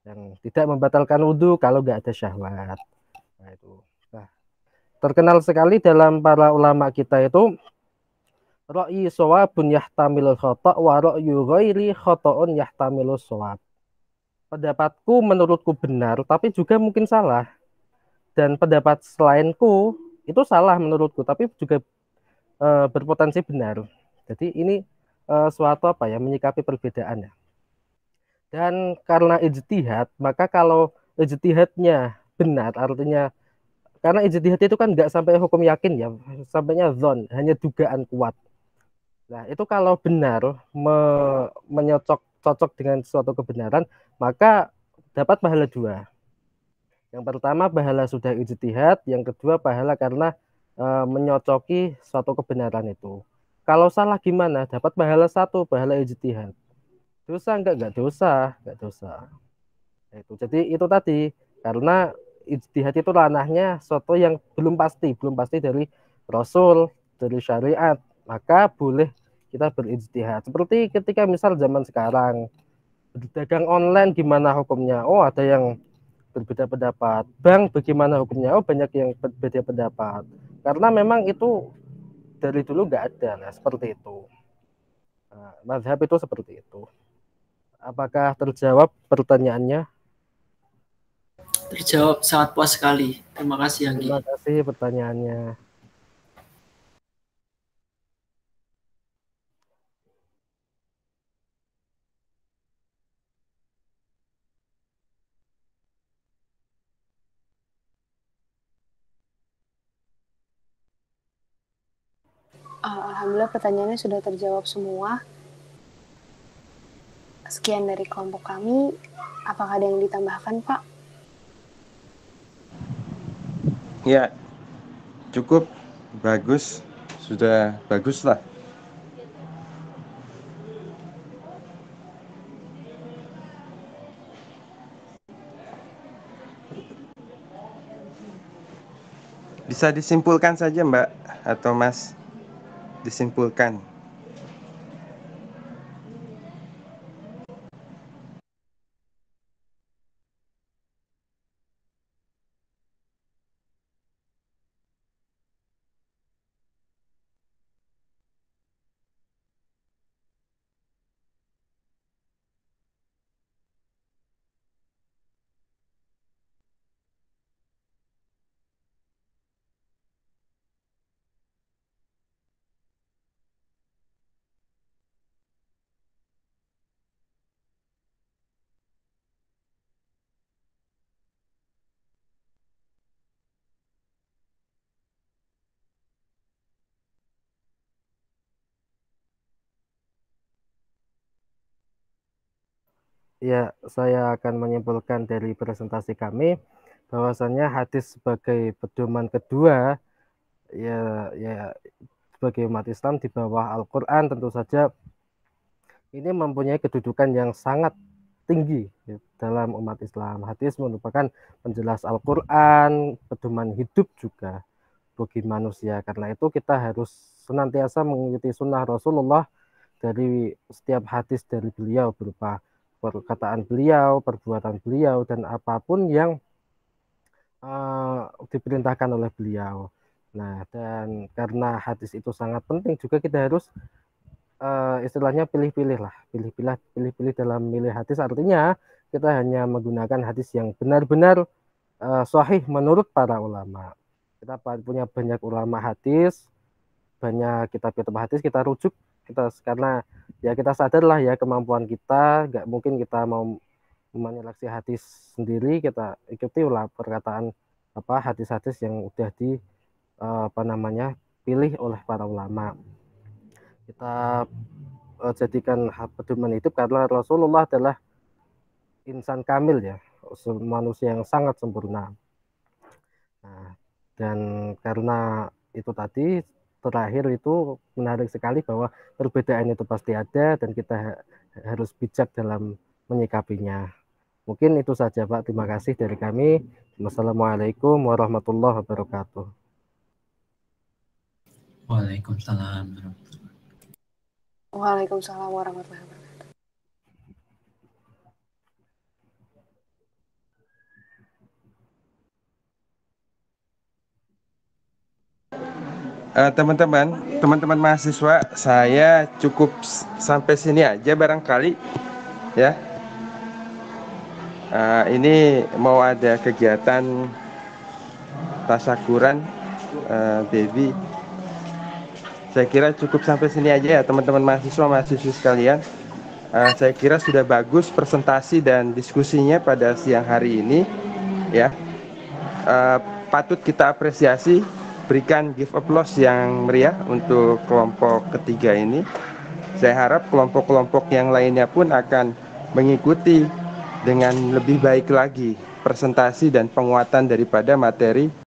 yang tidak membatalkan wudhu kalau nggak ada syahwat. Nah, itu. Nah, terkenal sekali dalam para ulama kita itu ra'yi shawabun yahtamilul khata' wa ra'yu ghairi khata'un yahtamilus shawab. Pendapatku menurutku benar tapi juga mungkin salah. Dan pendapat selainku itu salah menurutku tapi juga berpotensi benar. Jadi ini suatu apa ya, menyikapi perbedaannya. Dan karena ijtihad, maka kalau ijtihadnya benar, artinya karena ijtihad itu kan nggak sampai hukum yakin ya, sampainya zon, hanya dugaan kuat. Nah, itu kalau benar cocok dengan suatu kebenaran, maka dapat pahala dua. Yang pertama pahala sudah ijtihad, yang kedua pahala karena menyocoki suatu kebenaran itu. Kalau salah gimana? Dapat pahala satu, pahala ijtihad. Dosa enggak dosa, enggak dosa. Itu. Jadi itu tadi, karena ijtihad itu ranahnya suatu yang belum pasti dari Rasul, dari syariat, maka boleh kita berijtihad. Seperti ketika misal zaman sekarang berdagang online gimana hukumnya? Oh, ada yang berbeda pendapat. Bank bagaimana hukumnya? Oh, banyak yang berbeda pendapat. Karena memang itu dari dulu nggak ada, nah, seperti itu. Nah, mazhab itu seperti itu. Apakah terjawab pertanyaannya? Terjawab sangat puas sekali. Terima kasih, Anggi. Terima kasih pertanyaannya. Alhamdulillah pertanyaannya sudah terjawab semua. Sekian dari kelompok kami. Apakah ada yang ditambahkan, Pak? Ya, cukup bagus. Sudah bagus lah. Bisa disimpulkan saja, Mbak atau Mas. Disimpulkan. Ya, saya akan menyimpulkan dari presentasi kami bahwasannya hadis sebagai pedoman kedua ya sebagai umat Islam di bawah Al-Qur'an tentu saja ini mempunyai kedudukan yang sangat tinggi dalam umat Islam. Hadis merupakan penjelas Al-Quran, pedoman hidup juga bagi manusia. Karena itu kita harus senantiasa mengikuti sunnah Rasulullah dari setiap hadis dari beliau berupa perkataan beliau, perbuatan beliau, dan apapun yang diperintahkan oleh beliau. Nah, dan karena hadis itu sangat penting juga kita harus istilahnya pilih-pilih lah, pilih-pilih dalam milih hadis, artinya kita hanya menggunakan hadis yang benar-benar sahih menurut para ulama. Kita punya banyak ulama hadis, banyak kitab-kitab hadis, kita rujuk karena ya kita sadarlah ya kemampuan kita, nggak mungkin kita mau menyeleksi hadis sendiri, kita ikuti ulah perkataan hadis-hadis yang udah pilih oleh para ulama. Kita jadikan pedoman hidup karena Rasulullah adalah insan kamil ya, manusia yang sangat sempurna. Nah, dan karena itu tadi terakhir itu menarik sekali bahwa perbedaan itu pasti ada dan kita harus bijak dalam menyikapinya. Mungkin itu saja Pak, terima kasih dari kami. Wassalamualaikum warahmatullahi wabarakatuh. Waalaikumsalam. Waalaikumsalam warahmatullahi wabarakatuh. Teman-teman mahasiswa, saya cukup sampai sini aja barangkali ya. Ini mau ada kegiatan tasyakuran Devi. Saya kira cukup sampai sini aja ya teman-teman mahasiswa sekalian. Saya kira sudah bagus presentasi dan diskusinya pada siang hari ini ya. Patut kita apresiasi, berikan give applause yang meriah untuk kelompok ketiga ini. Saya harap kelompok-kelompok yang lainnya pun akan mengikuti dengan lebih baik lagi presentasi dan penguatan daripada materi